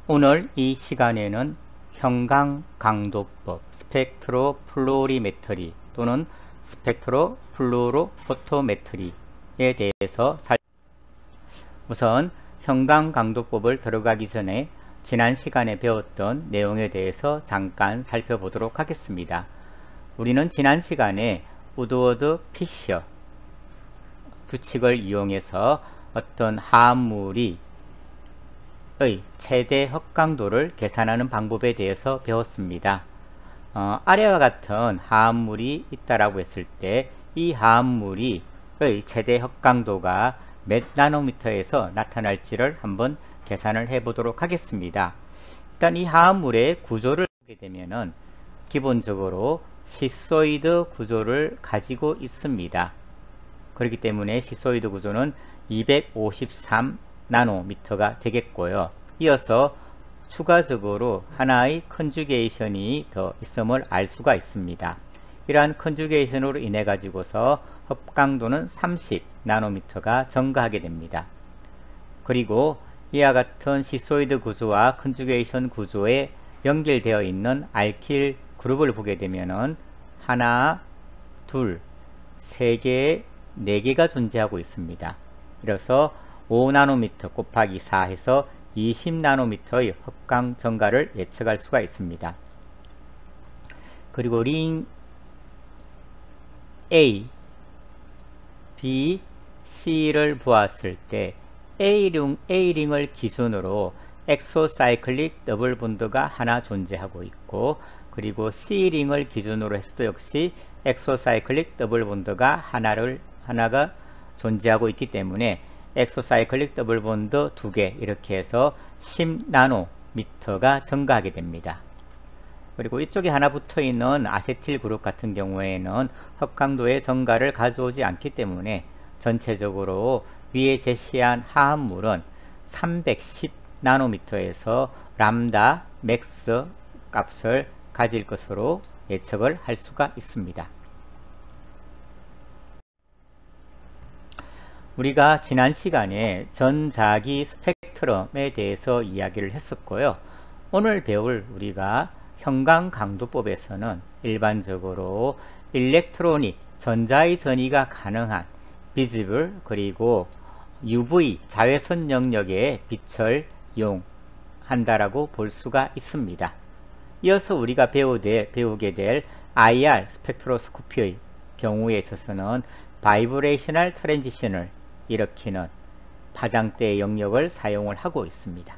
오늘 이 시간에는 형광강도법 스펙트로플로리메트리 또는 스펙트로플루로포토메트리에 대해서 우선 형광강도법을 들어가기 전에 지난 시간에 배웠던 내용에 대해서 잠깐 살펴보도록 하겠습니다. 우리는 지난 시간에 우드워드 피셔 규칙을 이용해서 어떤 화합물이 최대 흑강도를 계산하는 방법에 대해서 배웠습니다. 아래와 같은 화합물이 있다라고 했을 때 이 화합물이 최대 흑강도가 몇 나노미터에서 나타날지를 한번 계산을 해 보도록 하겠습니다. 일단 이 화합물의 구조를 보게 되면은 기본적으로 시소이드 구조를 가지고 있습니다. 그렇기 때문에 시소이드 구조는 253 나노미터가 되겠고요. 이어서 추가적으로 하나의 컨주게이션이 더 있음을 알 수가 있습니다. 이러한 컨주게이션으로 인해 가지고서 흡강도는 30 나노미터가 증가하게 됩니다. 그리고 이와 같은 시소이드 구조와 컨주게이션 구조에 연결되어 있는 알킬 그룹을 보게 되면은 하나, 둘, 세 개, 네 개가 존재하고 있습니다. 이래서 5나노미터 곱하기 4 해서 20나노미터의 흡강 증가를 예측할 수가 있습니다. 그리고 링 A, B, C를 보았을 때 A링을 기준으로 엑소사이클릭 더블 본드가 하나 존재하고 있고, 그리고 C링을 기준으로 해서도 역시 엑소사이클릭 더블 본드가 하나가 존재하고 있기 때문에 엑소사이클릭 더블 본드 2개 이렇게 해서 10나노미터가 증가하게 됩니다. 그리고 이쪽에 하나 붙어 있는 아세틸 그룹 같은 경우에는 흡강도의 증가를 가져오지 않기 때문에 전체적으로 위에 제시한 화합물은 310나노미터에서 람다 맥스 값을 가질 것으로 예측을 할 수가 있습니다. 우리가 지난 시간에 전자기 스펙트럼에 대해서 이야기를 했었고요. 오늘 배울 우리가 형광강도법에서는 일반적으로 일렉트로닉 전자의 전이가 가능한 비지블 그리고 UV 자외선 영역의 빛을 이용한다라고 볼 수가 있습니다. 이어서 우리가 배우게 될 IR 스펙트로스코피의 경우에 있어서는 바이브레이셔널 트랜지션을 일으키는 파장대의 영역을 사용을 하고 있습니다.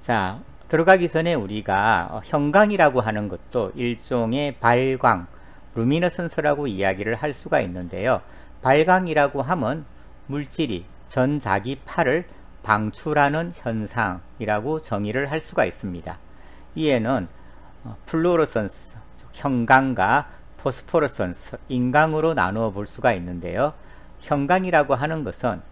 자, 들어가기 전에 우리가 형광이라고 하는 것도 일종의 발광, 루미너선스라고 이야기를 할 수가 있는데요. 발광이라고 하면 물질이 전자기파를 방출하는 현상이라고 정의를 할 수가 있습니다. 이에는 플루오레선스, 형광과 포스포레선스, 인광으로 나누어 볼 수가 있는데요. 형광이라고 하는 것은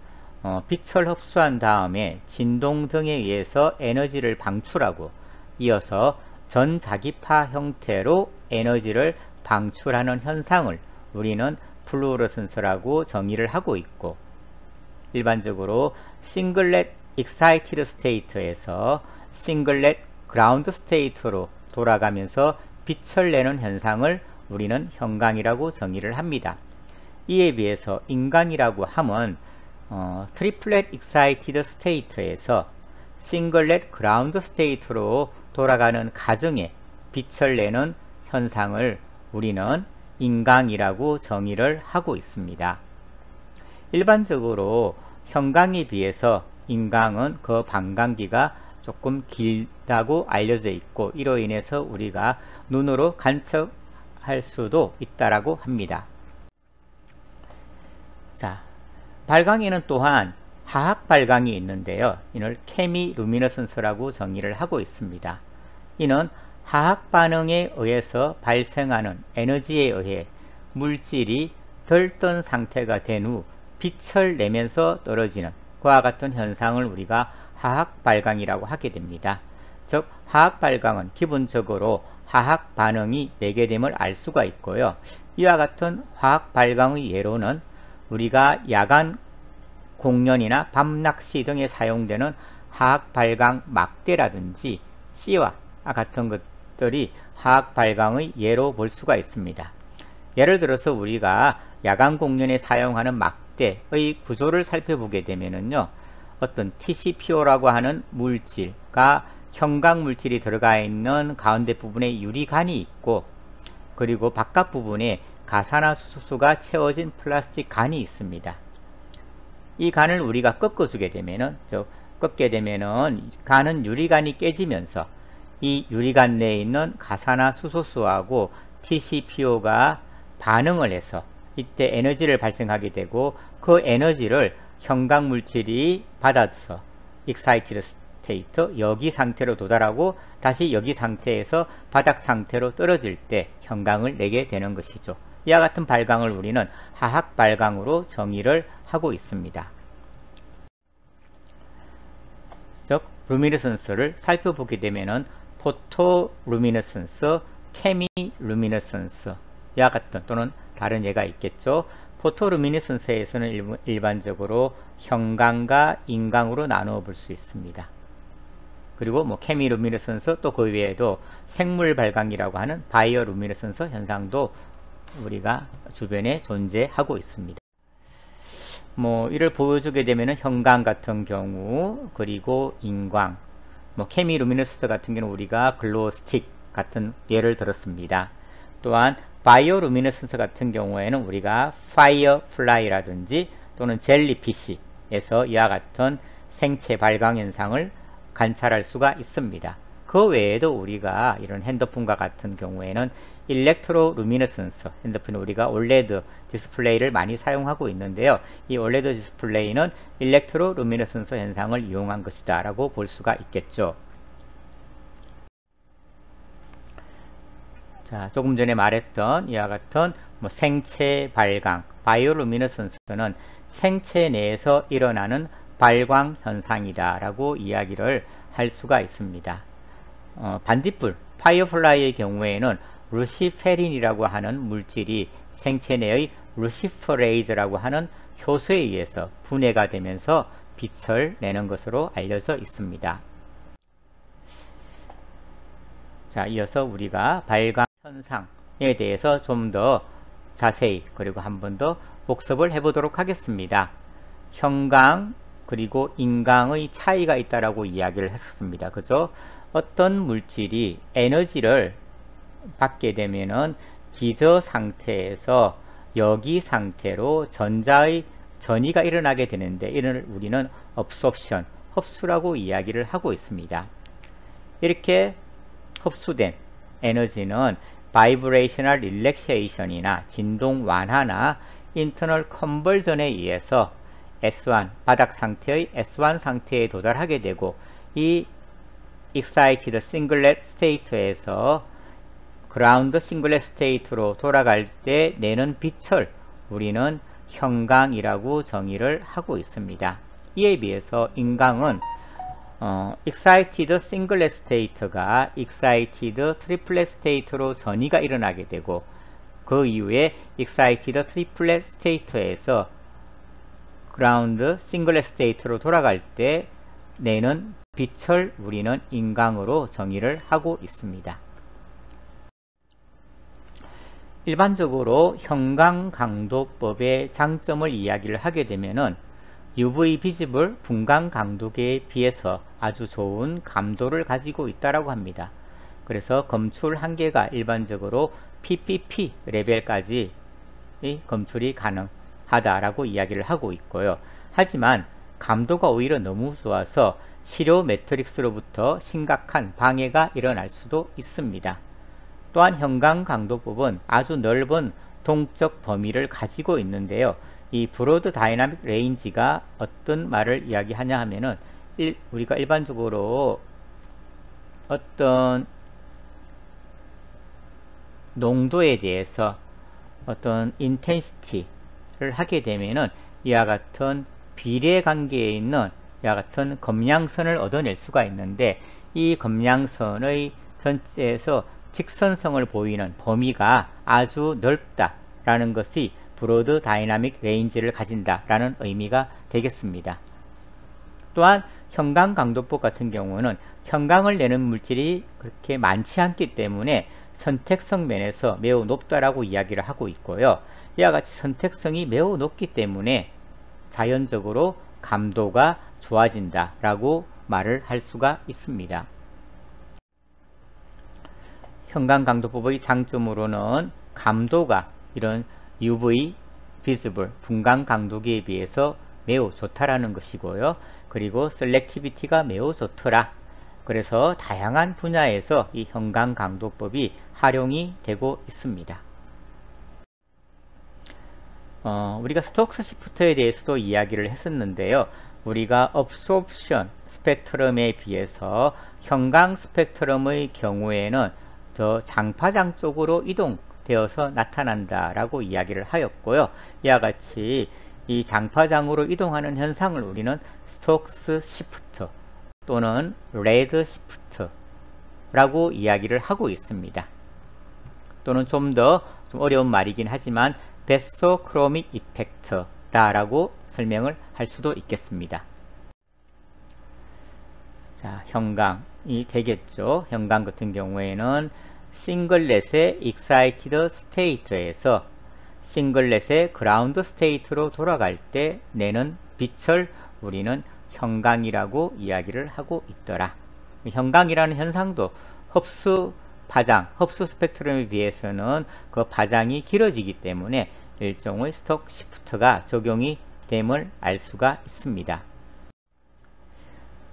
빛을 흡수한 다음에 진동 등에 의해서 에너지를 방출하고 이어서 전자기파 형태로 에너지를 방출하는 현상을 우리는 플루오레선스라고 정의를 하고 있고, 일반적으로 싱글렛 익사이티드 스테이트에서 싱글렛 그라운드 스테이트로 돌아가면서 빛을 내는 현상을 우리는 형광이라고 정의를 합니다. 이에 비해서 인광이라고 하면 트리플렛 익사이티드 스테이트에서 싱글렛 그라운드 스테이트로 돌아가는 과정에 빛을 내는 현상을 우리는 인광이라고 정의를 하고 있습니다. 일반적으로 형광에 비해서 인광은 그 반광기가 조금 길다고 알려져 있고, 이로 인해서 우리가 눈으로 관측할 수도 있다라고 합니다. 자, 발광에는 또한 화학 발광이 있는데요. 이를 케미 루미너선스라고 정의를 하고 있습니다. 이는 화학 반응에 의해서 발생하는 에너지에 의해 물질이 덜 뜬 상태가 된 후 빛을 내면서 떨어지는 그와 같은 현상을 우리가 화학 발광이라고 하게 됩니다. 즉 화학 발광은 기본적으로 화학 반응이 내게 됨을 알 수가 있고요. 이와 같은 화학 발광의 예로는 우리가 야간 공연이나 밤낚시 등에 사용되는 화학 발광 막대라든지 C와 같은 것들이 화학 발광의 예로 볼 수가 있습니다. 예를 들어서 우리가 야간 공연에 사용하는 막대의 구조를 살펴보게 되면은요, 어떤 TCPO라고 하는 물질과 형광 물질이 들어가 있는 가운데 부분에 유리관이 있고, 그리고 바깥 부분에 가산화수소수가 채워진 플라스틱 관이 있습니다. 이 관을 우리가 꺾어주게 되면은, 꺾게 되면은 관은 유리관이 깨지면서 이 유리관 내에 있는 가산화수소수하고 TCPO가 반응을 해서 이때 에너지를 발생하게 되고, 그 에너지를 형광 물질이 받아서 excited state, 여기 상태로 도달하고 다시 여기 상태에서 바닥 상태로 떨어질 때 형광을 내게 되는 것이죠. 이와 같은 발광을 우리는 화학 발광으로 정의를 하고 있습니다. 즉 루미너선스를 살펴보게 되면은 포토루미너선스, 케미루미너선스 이와 같은 또는 다른 예가 있겠죠. 포토루미너선스에서는 일반적으로 형광과 인광으로 나누어 볼 수 있습니다. 그리고 뭐 케미루미너선스, 또 그 외에도 생물 발광이라고 하는 바이오루미너선스 현상도 우리가 주변에 존재하고 있습니다. 뭐 이를 보여주게 되면은 형광 같은 경우, 그리고 인광, 뭐 케미루미너선스 같은 경우는 우리가 글로우 스틱 같은 예를 들었습니다. 또한 바이오루미너선스 같은 경우에는 우리가 파이어플라이라든지 또는 젤리피쉬에서 이와 같은 생체 발광 현상을 관찰할 수가 있습니다. 그 외에도 우리가 이런 핸드폰과 같은 경우에는 일렉트로루미너선스, 핸드폰은 우리가 올레드 디스플레이를 많이 사용하고 있는데요. 이 올레드 디스플레이는 일렉트로루미너선스 현상을 이용한 것이다 라고 볼 수가 있겠죠. 자, 조금 전에 말했던 이와 같은 뭐 생체 발광, 바이오루미너선스는 생체 내에서 일어나는 발광 현상이다 라고 이야기를 할 수가 있습니다. 반딧불, 파이어플라이의 경우에는 루시페린이라고 하는 물질이 생체 내의 루시퍼레이즈라고 하는 효소에 의해서 분해가 되면서 빛을 내는 것으로 알려져 있습니다. 자, 이어서 우리가 발광 현상에 대해서 좀 더 자세히 그리고 한 번 더 복습을 해보도록 하겠습니다. 형광 그리고 인광의 차이가 있다라고 이야기를 했었습니다. 그죠? 어떤 물질이 에너지를 받게 되면은 기저 상태에서 여기 상태로 전자의 전이가 일어나게 되는데, 이를 우리는 absorption, 흡수라고 이야기를 하고 있습니다. 이렇게 흡수된 에너지는 바이브레이셔널 릴렉세이션이나 진동 완화나 인터널 컨버전에 의해서 S1, 바닥 상태의 S1 상태에 도달하게 되고, 이 excited singlet state에서 ground singlet state로 돌아갈 때 내는 빛을 우리는 형광이라고 정의를 하고 있습니다. 이에 비해서 인광은 excited singlet state가 excited triplet state로 전이가 일어나게 되고, 그 이후에 excited triplet state에서 ground singlet state로 돌아갈 때 내는 빛을 우리는 인광으로 정의를 하고 있습니다. 일반적으로 형광강도법의 장점을 이야기를 하게 되면은 UV 비지블 분광 강도계에 비해서 아주 좋은 감도를 가지고 있다라고 합니다. 그래서 검출 한계가 일반적으로 PPP 레벨까지 검출이 가능하다라고 이야기를 하고 있고요. 하지만 감도가 오히려 너무 좋아서 시료 매트릭스로부터 심각한 방해가 일어날 수도 있습니다. 또한 형광강도법은 아주 넓은 동적 범위를 가지고 있는데요. 이 브로드 다이나믹 레인지가 어떤 말을 이야기하냐 하면은 우리가 일반적으로 어떤 농도에 대해서 어떤 인텐시티를 하게 되면은 이와 같은 비례 관계에 있는 이와 같은 검량선을 얻어낼 수가 있는데, 이 검량선의 전체에서 직선성을 보이는 범위가 아주 넓다라는 것이 브로드 다이나믹 레인지를 가진다라는 의미가 되겠습니다. 또한 형광강도법 같은 경우는 형광을 내는 물질이 그렇게 많지 않기 때문에 선택성 면에서 매우 높다라고 이야기를 하고 있고요. 이와 같이 선택성이 매우 높기 때문에 자연적으로 감도가 좋아진다 라고 말을 할 수가 있습니다. 형광강도법의 장점으로는 감도가 이런 UV, 비즈블, 분광 강도계에 비해서 매우 좋다라는 것이고요. 그리고 셀렉티비티가 매우 좋더라. 그래서 다양한 분야에서 이 형광강도법이 활용이 되고 있습니다. 우리가 스톡스 시프트에 대해서도 이야기를 했었는데요. 우리가 업소옵션 스펙트럼에 비해서 형광 스펙트럼의 경우에는 더 장파장 쪽으로 이동되어서 나타난다 라고 이야기를 하였고요. 이와 같이 이 장파장으로 이동하는 현상을 우리는 스톡스 시프트 또는 레드 시프트 라고 이야기를 하고 있습니다. 또는 좀 어려운 말이긴 하지만 베소크로믹 이펙트다 라고 설명을 할 수도 있겠습니다. 자, 형광이 되겠죠. 형광 같은 경우에는 싱글렛의 익사이티드 스테이트에서 싱글렛의 그라운드 스테이트로 돌아갈 때 내는 빛을 우리는 형광이라고 이야기를 하고 있더라. 형광이라는 현상도 흡수 파장, 흡수 스펙트럼에 비해서는 그 파장이 길어지기 때문에 일종의 스톡 시프트가 적용이 됨을 알 수가 있습니다.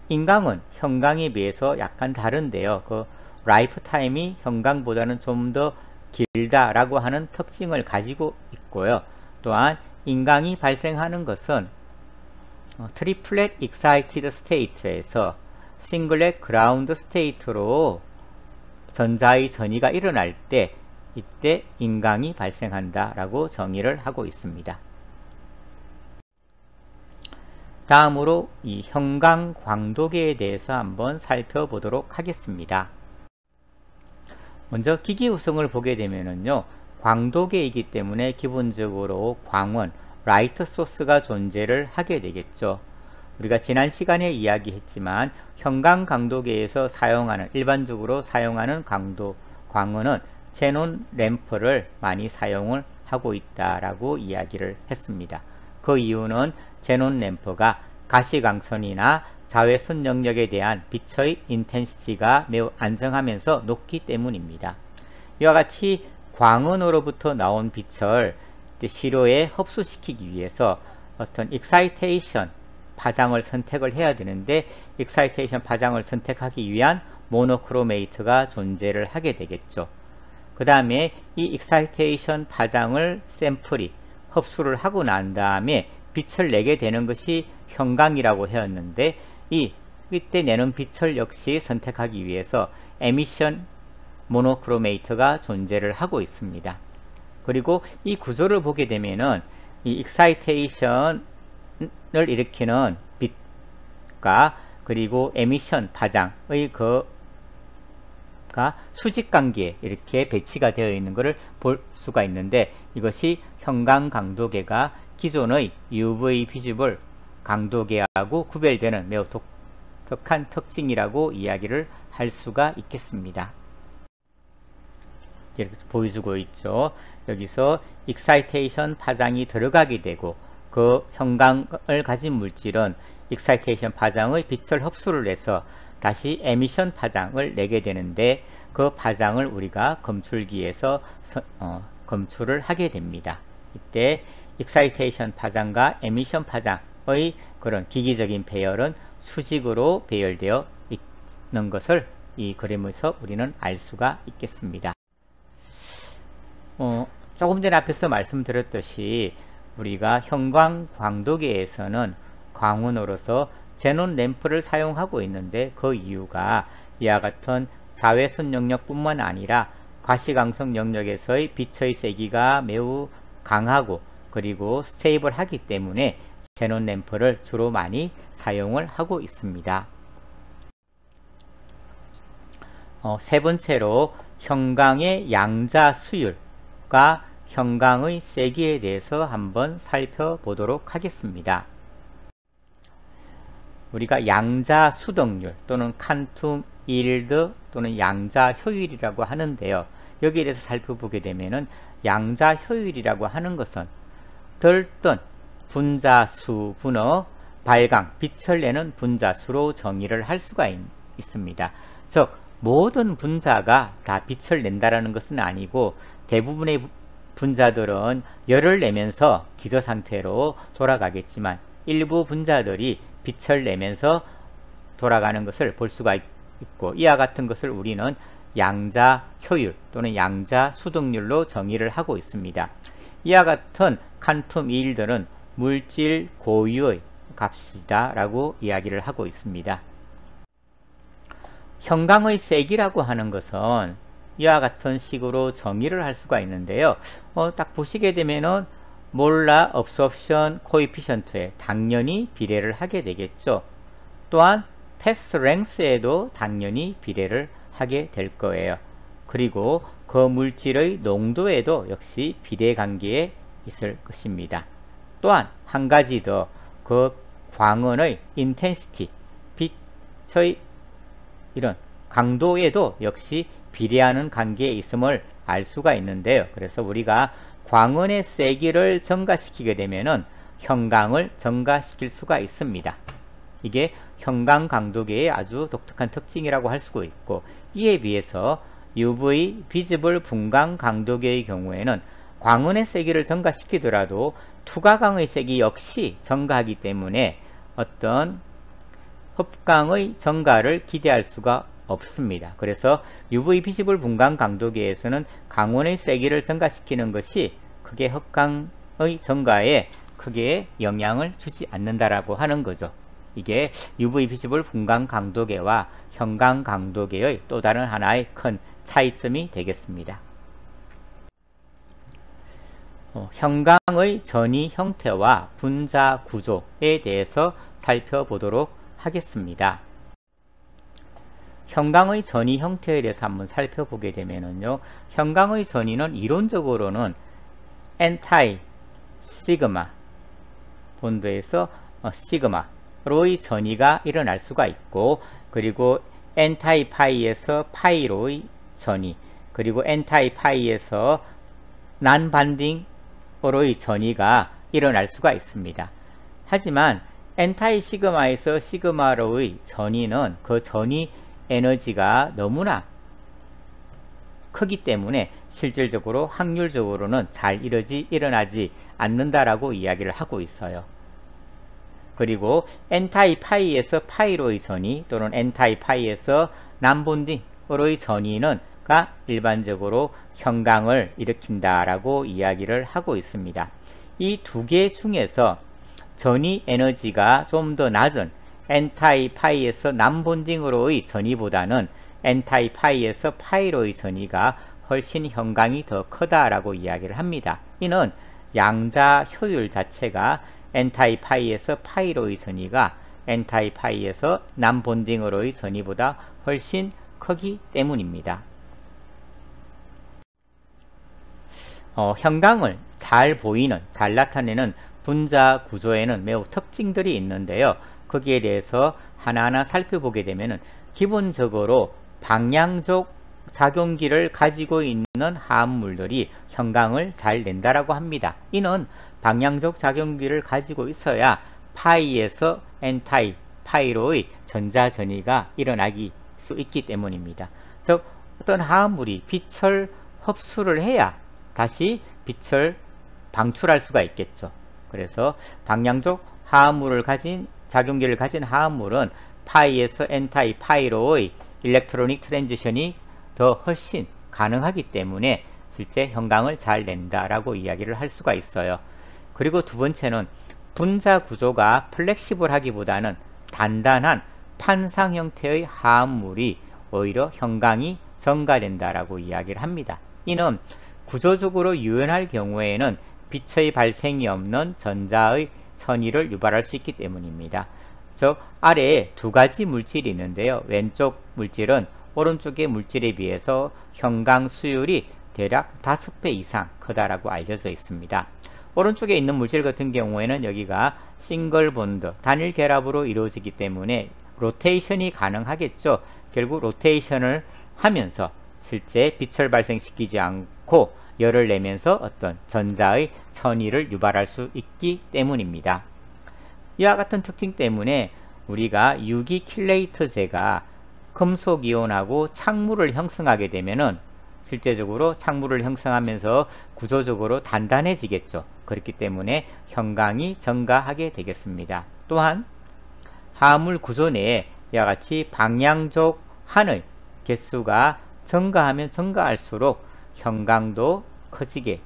인광은 형광에 비해서 약간 다른데요. 그 라이프 타임이 형광보다는 좀 더 길다라고 하는 특징을 가지고 있고요. 또한 인광이 발생하는 것은 트리플렛 익사이티드 스테이트에서 싱글렛 그라운드 스테이트로 전자의 전이가 일어날 때 이때 인광이 발생한다 라고 정의를 하고 있습니다. 다음으로 이 형광 광도계에 대해서 한번 살펴보도록 하겠습니다. 먼저 기기 구성을 보게 되면은요, 광도계이기 때문에 기본적으로 광원, 라이트 소스가 존재를 하게 되겠죠. 우리가 지난 시간에 이야기했지만 형광 강도계에서 사용하는 일반적으로 사용하는 광원은 제논 램프를 많이 사용을 하고 있다라고 이야기를 했습니다. 그 이유는 제논 램프가 가시광선이나 자외선 영역에 대한 빛의 인텐시티가 매우 안정하면서 높기 때문입니다. 이와 같이 광원으로부터 나온 빛을 시료에 흡수시키기 위해서 어떤 익사이테이션 파장을 선택을 해야 되는데 익사이테이션 파장을 선택하기 위한 모노크로메이트가 존재를 하게 되겠죠. 그 다음에 이 익사이테이션 파장을 샘플이 흡수를 하고 난 다음에 빛을 내게 되는 것이 형광이라고 하였는데 이때 내는 빛을 역시 선택하기 위해서 에미션 모노크로메이트가 존재를 하고 있습니다. 그리고 이 구조를 보게 되면은 이 익사이테이션을 일으키는 빛과 그리고 에미션 파장의 가 수직관계에 이렇게 배치가 되어 있는 것을 볼 수가 있는데 이것이 형광 강도계가 기존의 UV 비즈블 강도계하고 구별되는 매우 독특한 특징이라고 이야기를 할 수가 있겠습니다. 이렇게 보여주고 있죠. 여기서 익사이테이션 파장이 들어가게 되고 그 형광을 가진 물질은 익사이테이션 파장의 빛을 흡수를 해서 다시 에미션 파장을 내게 되는데 그 파장을 우리가 검출기에서 검출을 하게 됩니다. 이때 익사이테이션 파장과 에미션 파장의 그런 기기적인 배열은 수직으로 배열되어 있는 것을 이 그림에서 우리는 알 수가 있겠습니다. 조금 전에 앞에서 말씀드렸듯이 우리가 형광 광도계에서는 광원으로서 제논 램프를 사용하고 있는데 그 이유가 이와 같은 자외선 영역뿐만 아니라 과시광선 영역에서의 빛의 세기가 매우 강하고 그리고 스테이블하기 때문에 제논 램프를 주로 많이 사용을 하고 있습니다. 세 번째로 형광의 양자 수율과 형광의 세기에 대해서 한번 살펴보도록 하겠습니다. 우리가 양자 수덕률 또는 칸툼 일드 또는 양자 효율이라고 하는데요. 여기에 대해서 살펴보게 되면은 양자 효율이라고 하는 것은 들뜬 분자수 분의 발광, 빛을 내는 분자수로 정의를 할 수가 있습니다. 즉 모든 분자가 다 빛을 낸다라는 것은 아니고 대부분의 분자들은 열을 내면서 기저상태로 돌아가겠지만 일부 분자들이 빛을 내면서 돌아가는 것을 볼 수가 있고, 이와 같은 것을 우리는 양자 효율 또는 양자 수덕률로 정의를 하고 있습니다. 이와 같은 칸툼 일들은 물질 고유의 값이다 라고 이야기를 하고 있습니다. 형광의 세기라고 하는 것은 이와 같은 식으로 정의를 할 수가 있는데요. 딱 보시게 되면은 몰라 absorption coefficient에 당연히 비례를 하게 되겠죠. 또한 패스 랭스에도 당연히 비례를 하게 될 거예요. 그리고 그 물질의 농도에도 역시 비례 관계에 있을 것입니다. 또한 한 가지 더, 그 광원의 intensity, 빛의 이런 강도에도 역시 비례하는 관계에 있음을 알 수가 있는데요. 그래서 우리가 광원의 세기를 증가시키게 되면은 형광을 증가시킬 수가 있습니다. 이게 형광 강도계의 아주 독특한 특징이라고 할 수가 있고, 이에 비해서 UV 비지블 분광 강도계의 경우에는 광원의 세기를 증가시키더라도 투과광의 세기 역시 증가하기 때문에 어떤 흡광의 증가를 기대할 수가 없습니다. 그래서 UV 비지블 분광 강도계에서는 광원의 세기를 증가시키는 것이 크게 흡광의 증가에 크게 영향을 주지 않는다라고 하는 거죠. 이게 UV 비지블 분광 강도계와 형광 강도계의 또 다른 하나의 큰 차이점이 되겠습니다. 형광의 전이 형태와 분자 구조에 대해서 살펴보도록 하겠습니다. 형광의 전이 형태에 대해서 한번 살펴보게 되면은요, 형광의 전이는 이론적으로는 엔타이 시그마 본드에서 시그마로의 전이가 일어날 수가 있고, 그리고 엔타이 파이에서 파이로의 전이, 그리고 엔타이 파이에서 난 반딩으로의 전이가 일어날 수가 있습니다. 하지만 엔타이 시그마에서 시그마로의 전이는 그 전이 에너지가 너무나 크기 때문에 실질적으로 확률적으로는 잘 일어나지 않는다라고 이야기를 하고 있어요. 그리고 엔타이 파이에서 파이로의 전이 또는 엔타이 파이에서 난본딩으로의 전이는 일반적으로 형광을 일으킨다라고 이야기를 하고 있습니다. 이 두 개 중에서 전이 에너지가 좀 더 낮은 엔타이 파이에서 난본딩으로의 전이보다는 엔타이 파이에서 파이로의 전이가 훨씬 형광이 더 크다라고 이야기를 합니다. 이는 양자 효율 자체가 엔타이 파이에서 파이로의 전이가 엔타이 파이에서 난본딩으로의 전이보다 훨씬 크기 때문입니다. 형광을 잘 보이는, 잘 나타내는 분자 구조에는 매우 특징들이 있는데요. 거기에 대해서 하나하나 살펴보게 되면은 기본적으로 방향적 작용기를 가지고 있는 화합물들이 형광을 잘 낸다라고 합니다. 이는 방향적 작용기를 가지고 있어야 파이에서 엔타이 파이로의 전자전이가 일어나기 수 있기 때문입니다. 즉 어떤 화합물이 빛을 흡수를 해야 다시 빛을 방출할 수가 있겠죠. 그래서 방향적 화합물을 가진 작용기를 가진 화합물은 파이에서 엔타이 파이로의 일렉트로닉 트랜지션이 더 훨씬 가능하기 때문에 실제 형광을 잘 낸다라고 이야기를 할 수가 있어요. 그리고 두 번째는 분자 구조가 플렉시블하기보다는 단단한 판상 형태의 화합물이 오히려 형광이 증가된다라고 이야기를 합니다. 이는 구조적으로 유연할 경우에는 빛의 발생이 없는 전자의 천이를 유발할 수 있기 때문입니다. 즉 아래에 두 가지 물질이 있는데요. 왼쪽 물질은 오른쪽의 물질에 비해서 형광 수율이 대략 5배 이상 크다라고 알려져 있습니다. 오른쪽에 있는 물질 같은 경우에는 여기가 싱글 본드, 단일 결합으로 이루어지기 때문에 로테이션이 가능하겠죠. 결국 로테이션을 하면서 실제 빛을 발생시키지 않고 열을 내면서 어떤 전자의 전이를 유발할 수 있기 때문입니다. 이와 같은 특징 때문에 우리가 유기 킬레이터제가 금속이온하고 착물을 형성하게 되면은 실제적으로 착물을 형성하면서 구조적으로 단단해지겠죠. 그렇기 때문에 형광이 증가하게 되겠습니다. 또한 화합물 구조 내에 이와 같이 방향족 한의 개수가 증가하면 증가할수록 형광도 커지게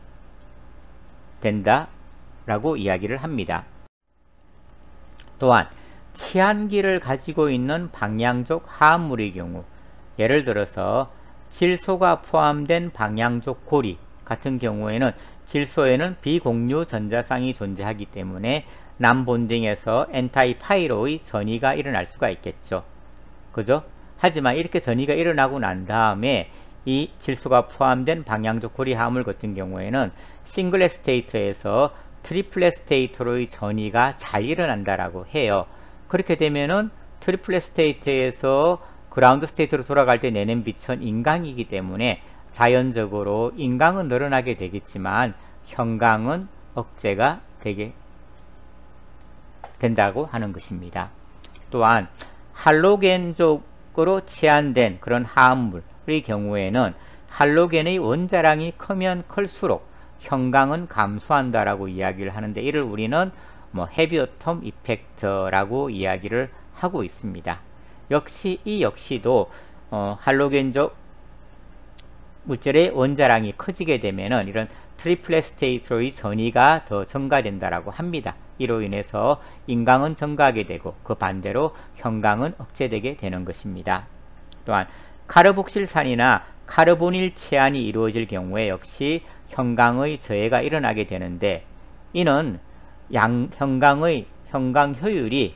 된다라고 이야기를 합니다. 또한 치한기를 가지고 있는 방향족 화합물의 경우, 예를 들어서 질소가 포함된 방향족 고리 같은 경우에는 질소에는 비공유 전자쌍이 존재하기 때문에 남본딩에서 엔타이파이로의 전이가 일어날 수가 있겠죠. 그죠? 하지만 이렇게 전이가 일어나고 난 다음에 이 질소가 포함된 방향족 고리 화합물 같은 경우에는 싱글 스테이트에서 트리플 스테이트로의 전이가 잘 일어난다라고 해요. 그렇게 되면은 트리플 스테이트에서 그라운드 스테이트로 돌아갈 때 내는 빛은 인강이기 때문에 자연적으로 인강은 늘어나게 되겠지만 형광은 억제가 되게 된다고 하는 것입니다. 또한 할로겐적으로 치환된 그런 화합물의 경우에는 할로겐의 원자량이 크면 클수록 형광은 감소한다라고 이야기를 하는데, 이를 우리는 헤비어텀 이펙트라고 이야기를 하고 있습니다. 역시 이 역시도 할로겐적 물질의 원자량이 커지게 되면은 이런 트리플 스테이트로의 전이가 더 증가된다라고 합니다. 이로 인해서 인강은 증가하게 되고 그 반대로 형광은 억제되게 되는 것입니다. 또한 카르복실산이나 카르보닐 치환이 이루어질 경우에 역시 형광의 저해가 일어나게 되는데, 이는 형광의 형광 효율이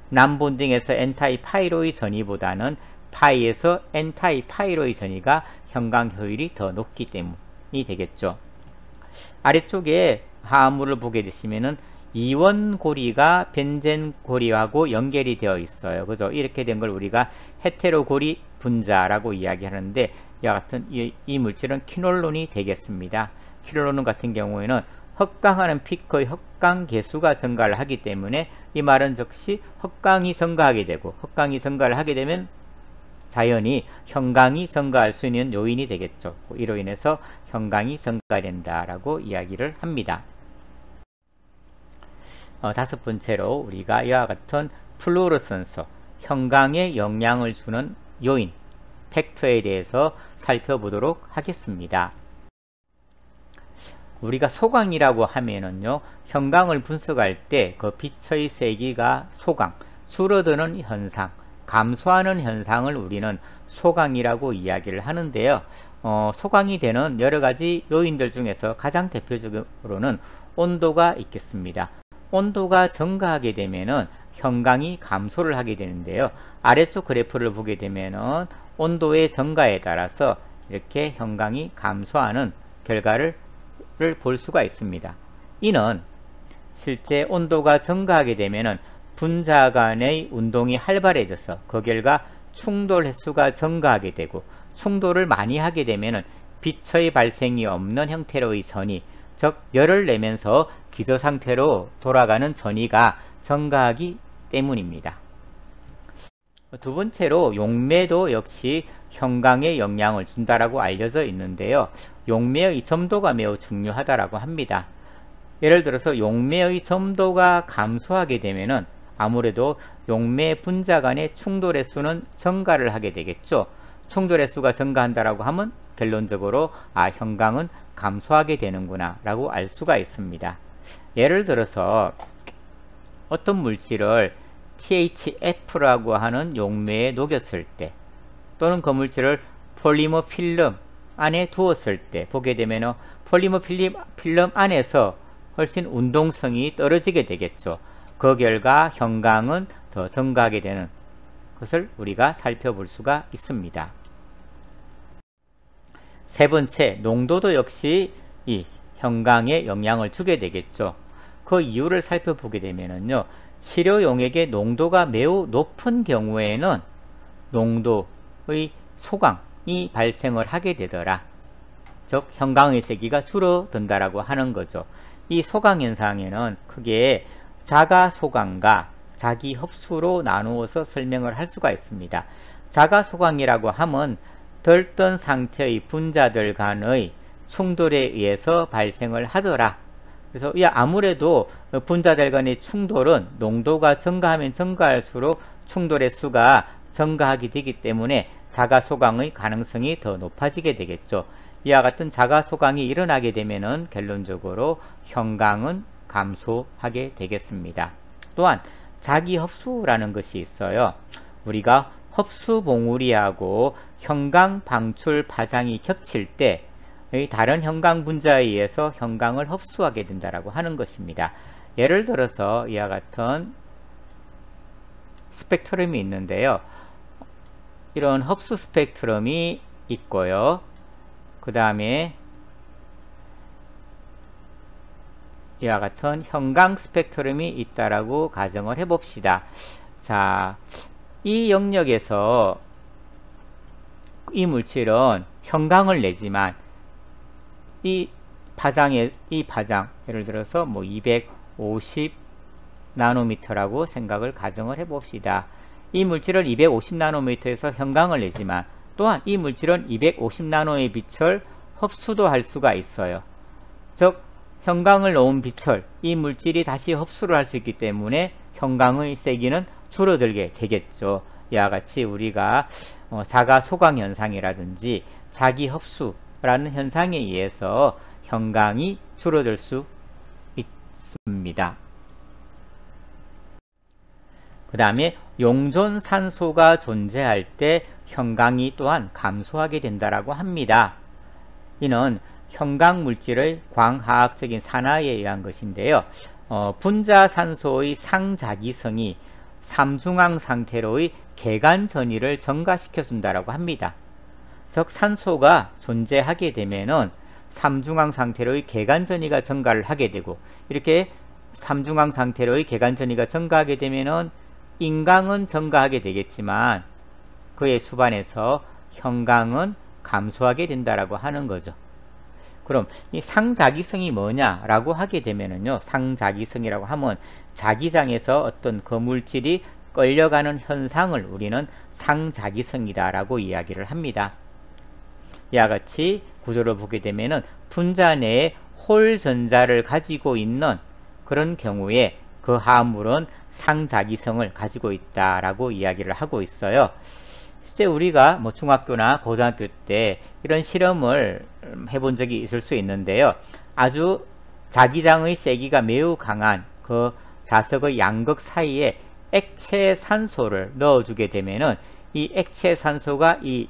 남본딩에서 엔타이파이로의 전이보다는 파이에서 엔타이파이로의 전이가 형광 효율이 더 높기 때문이 되겠죠. 아래쪽에 화합물을 보게 되시면은 이원 고리가 벤젠 고리하고 연결이 되어 있어요. 그죠? 이렇게 된 걸 우리가 헤테로 고리 분자라고 이야기하는데, 이와 같은 이 물질은 키놀론이 되겠습니다. 키놀론 같은 경우에는 흑강하는 피크의 흑강 개수가 증가를 하기 때문에 이 말은 즉시 흑강이 증가하게 되고, 흑강이 증가를 하게 되면 자연히 형광이 증가할 수 있는 요인이 되겠죠. 이로 인해서 형광이 증가된다라고 이야기를 합니다. 다섯 번째로 우리가 이와 같은 플루오르선스, 형광에 영향을 주는 요인, 팩터에 대해서 살펴보도록 하겠습니다. 우리가 소광이라고 하면은요, 형광을 분석할 때 그 빛의 세기가 소광, 줄어드는 현상, 감소하는 현상을 우리는 소광이라고 이야기를 하는데요. 소광이 되는 여러가지 요인들 중에서 가장 대표적으로는 온도가 있겠습니다. 온도가 증가하게 되면은 형광이 감소를 하게 되는데요. 아래쪽 그래프를 보게 되면은 온도의 증가에 따라서 이렇게 형광이 감소하는 결과를 볼 수가 있습니다. 이는 실제 온도가 증가하게 되면은 분자 간의 운동이 활발해져서 그 결과 충돌 횟수가 증가하게 되고, 충돌을 많이 하게 되면은 빛의 발생이 없는 형태로의 전이, 즉 열을 내면서 기저 상태로 돌아가는 전이가 증가하기 때문입니다. 두 번째로 용매도 역시 형광에 영향을 준다라고 알려져 있는데요. 용매의 점도가 매우 중요하다라고 합니다. 예를 들어서 용매의 점도가 감소하게 되면은 아무래도 용매 분자 간의 충돌 횟수는 증가를 하게 되겠죠. 충돌 횟수가 증가한다라고 하면 결론적으로 형광은 감소하게 되는구나 라고 알 수가 있습니다. 예를 들어서 어떤 물질을 THF라고 하는 용매에 녹였을 때, 또는 그 물질을 폴리머 필름 안에 두었을 때 보게 되면 폴리머 필름 안에서 훨씬 운동성이 떨어지게 되겠죠. 그 결과 형광은 더 증가하게 되는 것을 우리가 살펴볼 수가 있습니다. 세 번째, 농도도 역시 이 형광에 영향을 주게 되겠죠. 그 이유를 살펴보게 되면은요, 시료용액의 농도가 매우 높은 경우에는 농도의 소강이 발생을 하게 되더라. 즉 형광의 세기가 줄어든다라고 하는 거죠. 이 소강 현상에는 크게 자가 소강과 자기 흡수로 나누어서 설명을 할 수가 있습니다. 자가 소강이라고 하면 들뜬 상태의 분자들 간의 충돌에 의해서 발생을 하더라. 그래서 아무래도 분자들 간의 충돌은 농도가 증가하면 증가할수록 충돌의 수가 증가하게 되기 때문에 자가 소강의 가능성이 더 높아지게 되겠죠. 이와 같은 자가 소강이 일어나게 되면은 결론적으로 형광은 감소하게 되겠습니다. 또한 자기 흡수라는 것이 있어요. 우리가 흡수 봉우리하고 형광 방출 파장이 겹칠 때 다른 형광 분자에 의해서 형광을 흡수하게 된다라고 하는 것입니다. 예를 들어서 이와 같은 스펙트럼이 있는데요. 이런 흡수 스펙트럼이 있고요. 그 다음에 이와 같은 형광 스펙트럼이 있다라고 가정을 해봅시다. 자, 이 영역에서 이 물질은 형광을 내지만 이 파장 예를 들어서 뭐 250 나노미터라고 생각을 가정을 해봅시다. 이 물질은 250 나노미터에서 형광을 내지만 또한 이 물질은 250 나노의 빛을 흡수도 할 수가 있어요. 즉 형광을 놓은 빛을 이 물질이 다시 흡수를 할 수 있기 때문에 형광의 세기는 줄어들게 되겠죠. 이와 같이 우리가 자가 소강 현상이라든지 자기 흡수라는 현상에 의해서 형광이 줄어들 수 있습니다. 그 다음에 용존산소가 존재할 때 형광이 또한 감소하게 된다라고 합니다. 이는 형광 물질의 광화학적인 산화에 의한 것인데요. 분자산소의 상자기성이 삼중항 상태로의 개간 전이를 증가시켜 준다라고 합니다. 즉 산소가 존재하게 되면은 삼중항 상태로의 개간 전이가 증가를 하게 되고, 이렇게 삼중항 상태로의 개간 전이가 증가하게 되면은 인광은 증가하게 되겠지만 그의 수반에서 형광은 감소하게 된다라고 하는 거죠. 그럼 이 상자기성이 뭐냐라고 하게 되면은요, 상자기성이라고 하면 자기장에서 어떤 그 물질이 끌려가는 현상을 우리는 상자기성이다라고 이야기를 합니다. 이와 같이 구조를 보게 되면은 분자 내에 홀 전자를 가지고 있는 그런 경우에 그 화합물은 상자기성을 가지고 있다라고 이야기를 하고 있어요. 실제 우리가 뭐 중학교나 고등학교 때 이런 실험을 해본 적이 있을 수 있는데요. 아주 자기장의 세기가 매우 강한 그 자석의 양극 사이에 액체 산소를 넣어주게 되면은 이 액체 산소가 이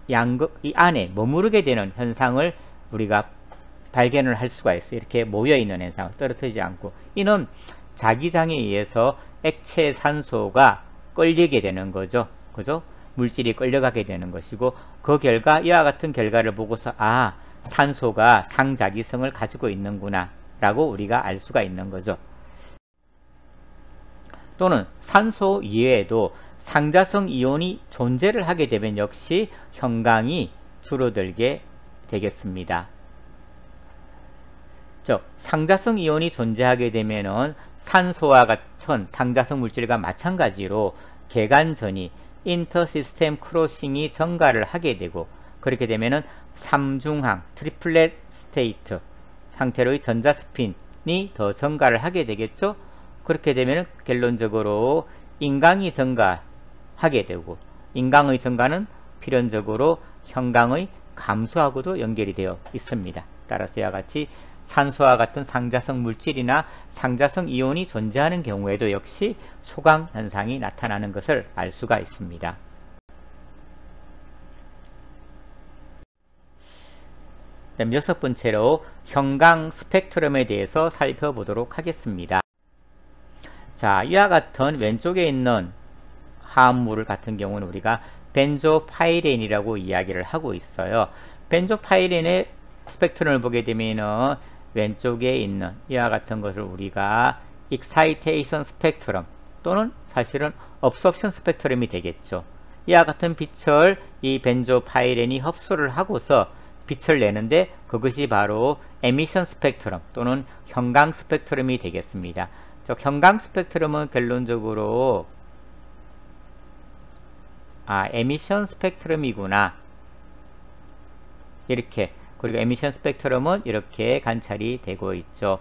양극 이 안에 머무르게 되는 현상을 우리가 발견을 할 수가 있어요. 이렇게 모여 있는 현상을 떨어뜨리지 않고, 이는 자기장에 의해서 액체 산소가 끌리게 되는 거죠. 그죠? 물질이 끌려가게 되는 것이고, 그 결과 이와 같은 결과를 보고서 산소가 상자기성을 가지고 있는구나 라고 우리가 알 수가 있는 거죠. 또는 산소 이외에도 상자성 이온이 존재를 하게 되면 역시 형광이 줄어들게 되겠습니다. 즉 상자성 이온이 존재하게 되면은 산소와 같은 상자성 물질과 마찬가지로 개간전이 인터시스템 크로싱이 증가를 하게 되고, 그렇게 되면은 삼중항 트리플렛 스테이트 상태로의 전자스핀이 더 증가를 하게 되겠죠. 그렇게 되면 결론적으로 인광이 증가하게 되고, 인광의 증가는 필연적으로 형광의 감소하고도 연결이 되어 있습니다. 따라서 이와 같이 산소와 같은 상자성 물질이나 상자성 이온이 존재하는 경우에도 역시 소강 현상이 나타나는 것을 알 수가 있습니다. 그다음 여섯 번째로 형광 스펙트럼에 대해서 살펴보도록 하겠습니다. 자, 이와 같은 왼쪽에 있는 화합물 같은 경우는 우리가 벤조파이렌이라고 이야기를 하고 있어요. 벤조파이렌의 스펙트럼을 보게 되면은 왼쪽에 있는 이와 같은 것을 우리가 excitation 스펙트럼 또는 사실은 absorption 스펙트럼이 되겠죠. 이와 같은 빛을 이 벤조파이렌이 흡수를 하고서 빛을 내는데 그것이 바로 emission 스펙트럼 또는 형광 스펙트럼이 되겠습니다. 즉 형광 스펙트럼은 결론적으로 emission 스펙트럼이구나 이렇게, 그리고 emission 스펙트럼은 이렇게 관찰이 되고 있죠.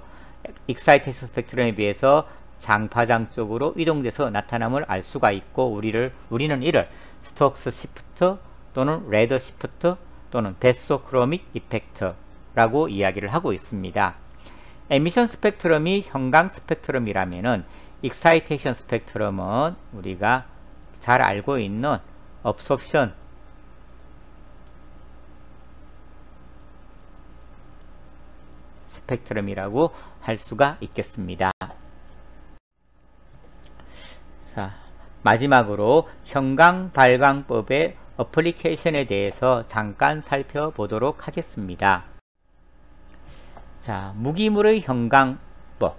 excitation 스펙트럼에 비해서 장파장 쪽으로 이동돼서 나타남을 알 수가 있고 우리는 이를 스톡스 시프트 또는 레더 시프트 또는 베소크로믹 이펙트라고 이야기를 하고 있습니다. 에미션 스펙트럼이 형광 스펙트럼이라면은 익사이테이션 스펙트럼은 우리가 잘 알고 있는 업소션 스펙트럼이라고 할 수가 있겠습니다. 자, 마지막으로 형광 발광법의 어플리케이션에 대해서 잠깐 살펴보도록 하겠습니다. 자, 무기물의 형광법.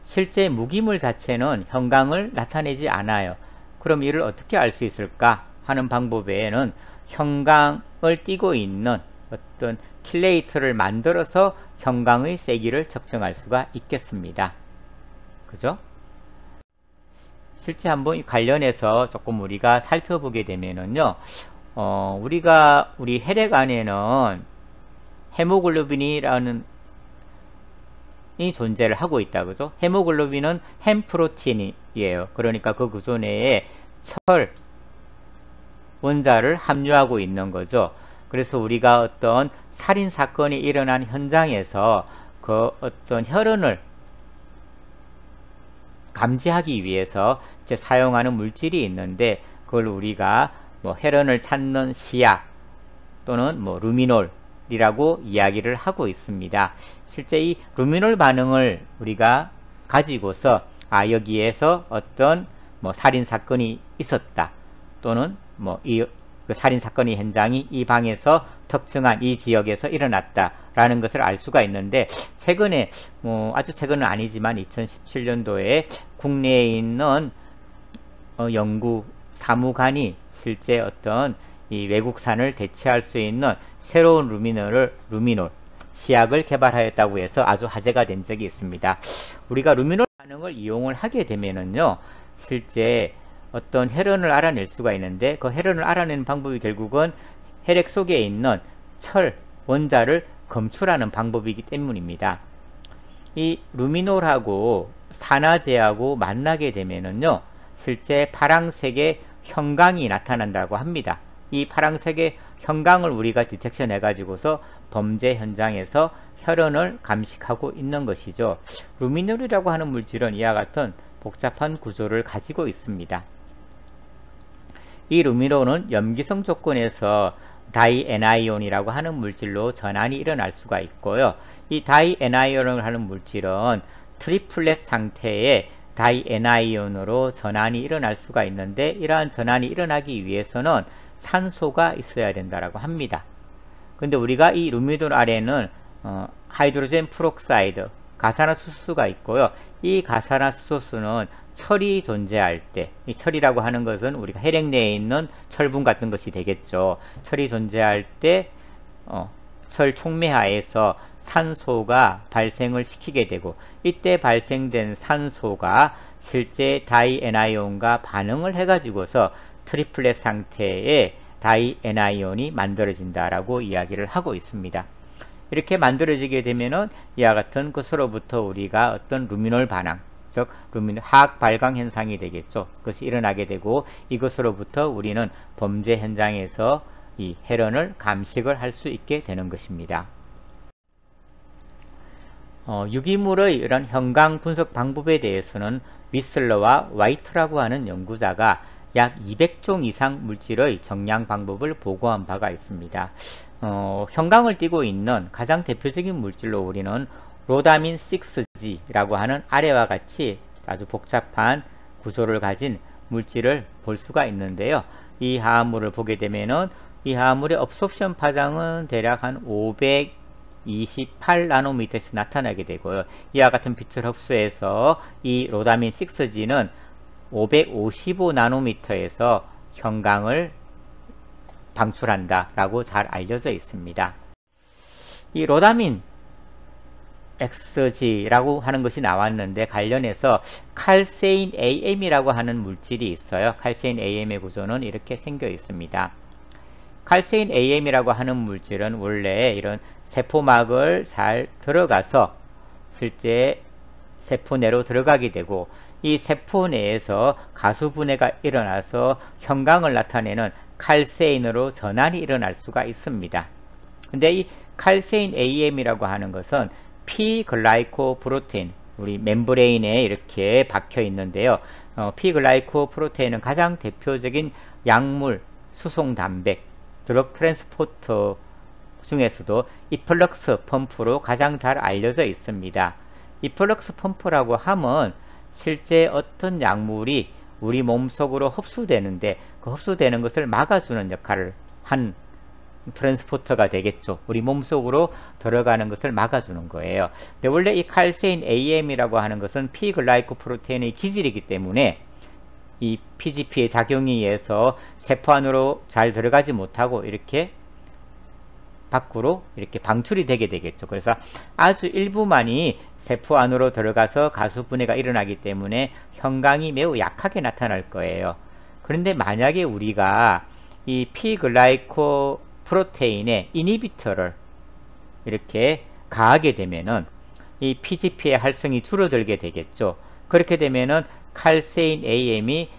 실제 무기물 자체는 형광을 나타내지 않아요. 그럼 이를 어떻게 알 수 있을까 하는 방법에는 형광을 띠고 있는 어떤 킬레이터를 만들어서 형광의 세기를 측정할 수가 있겠습니다. 그죠? 실제 한번 관련해서 조금 우리가 살펴보게 되면은요, 우리 혈액 안에는 헤모글로빈이라는 이 존재를 하고 있다. 그죠? 헤모글로빈은 햄프로틴이에요. 그러니까 그 구조 내에 철 원자를 함유하고 있는 거죠. 그래서 우리가 어떤 살인 사건이 일어난 현장에서 그 어떤 혈흔을 감지하기 위해서 이제 사용하는 물질이 있는데 그걸 우리가 뭐 혈흔을 찾는 시약 또는 뭐 루미놀이라고 이야기를 하고 있습니다. 실제 이 루미놀 반응을 우리가 가지고서 여기에서 어떤 뭐 살인 사건이 있었다 또는 뭐 그 살인 사건의 현장이 이 방에서 특정한 이 지역에서 일어났다 라는 것을 알 수가 있는데, 최근에 뭐 아주 최근은 아니지만 2017년도에 국내에 있는 연구 사무관이 실제 어떤 이 외국산을 대체할 수 있는 새로운 루미놀 시약을 개발하였다고 해서 아주 화제가 된 적이 있습니다. 우리가 루미놀 반응을 이용을 하게 되면은요, 실제 어떤 혈흔을 알아낼 수가 있는데 그 혈흔을 알아내는 방법이 결국은 혈액 속에 있는 철 원자를 검출하는 방법이기 때문입니다. 이 루미놀하고 산화제하고 만나게 되면은요, 실제 파랑색의 형광이 나타난다고 합니다. 이 파랑색의 형광을 우리가 디텍션 해가지고서 범죄 현장에서 혈흔을 감식하고 있는 것이죠. 루미놀이라고 하는 물질은 이와 같은 복잡한 구조를 가지고 있습니다. 이 루미놀은 염기성 조건에서 다이애나이온이라고 하는 물질로 전환이 일어날 수가 있고요. 이 다이애나이온을 하는 물질은 트리플렛 상태의 다이애나이온으로 전환이 일어날 수가 있는데, 이러한 전환이 일어나기 위해서는 산소가 있어야 된다라고 합니다. 근데 우리가 이 루미놀 아래는 하이드로젠 프록사이드, 가산화수소가 있고요. 이 가산화수소는 철이 존재할 때, 이 철이라고 하는 것은 우리가 혈액 내에 있는 철분 같은 것이 되겠죠. 철이 존재할 때 철 촉매하에서 산소가 발생을 시키게 되고, 이때 발생된 산소가 실제 다이애나이온과 반응을 해가지고서 트리플렛 상태의 다이애나이온이 만들어진다라고 이야기를 하고 있습니다. 이렇게 만들어지게 되면은 이와 같은 것으로부터 우리가 어떤 루미놀 반응, 즉 루미놀 화학 발광 현상이 되겠죠. 그것이 일어나게 되고, 이것으로부터 우리는 범죄 현장에서 이 혈흔을 감식을 할 수 있게 되는 것입니다. 유기물의 이런 형광 분석 방법에 대해서는 위슬러와 와이트라고 하는 연구자가 약 200종 이상 물질의 정량 방법을 보고한 바가 있습니다. 형광을 띠고 있는 가장 대표적인 물질로 우리는 로다민 6G라고 하는 아래와 같이 아주 복잡한 구조를 가진 물질을 볼 수가 있는데요. 이 화합물을 보게 되면은 이 화합물의 업소션 파장은 대략 한 28나노미터에서 나타나게 되고요. 이와 같은 빛을 흡수해서 이 로다민 6G는 555나노미터에서 형광을 방출한다 라고 잘 알려져 있습니다. 이 로다민 XG라고 하는 것이 나왔는데 관련해서 칼세인 AM이라고 하는 물질이 있어요. 칼세인 AM의 구조는 이렇게 생겨 있습니다. 칼세인 AM이라고 하는 물질은 원래 이런 세포막을 잘 들어가서 실제 세포 내로 들어가게 되고 이 세포 내에서 가수분해가 일어나서 형광을 나타내는 칼세인으로 전환이 일어날 수가 있습니다. 근데 이 칼세인 AM이라고 하는 것은 P글라이코프로테인, 우리 멤브레인에 이렇게 박혀 있는데요. P글라이코프로테인은 가장 대표적인 약물 수송 단백, 드럭 트랜스포터 중에서도 이플럭스 펌프로 가장 잘 알려져 있습니다. 이플럭스 펌프라고 하면 실제 어떤 약물이 우리 몸속으로 흡수되는데 그 흡수되는 것을 막아주는 역할을 한 트랜스포터가 되겠죠. 우리 몸속으로 들어가는 것을 막아주는 거예요. 근데 원래 이 칼세인 AM이라고 하는 것은 P글라이코프로테인의 기질이기 때문에 이 PGP의 작용에 의해서 세포 안으로 잘 들어가지 못하고 이렇게 밖으로 이렇게 방출이 되게 되겠죠. 그래서 아주 일부만이 세포 안으로 들어가서 가수분해가 일어나기 때문에 형광이 매우 약하게 나타날 거예요. 그런데 만약에 우리가 이 P글라이코프로테인의 이니비터를 이렇게 가하게 되면은 이 PGP의 활성이 줄어들게 되겠죠. 그렇게 되면은 칼세인 AM이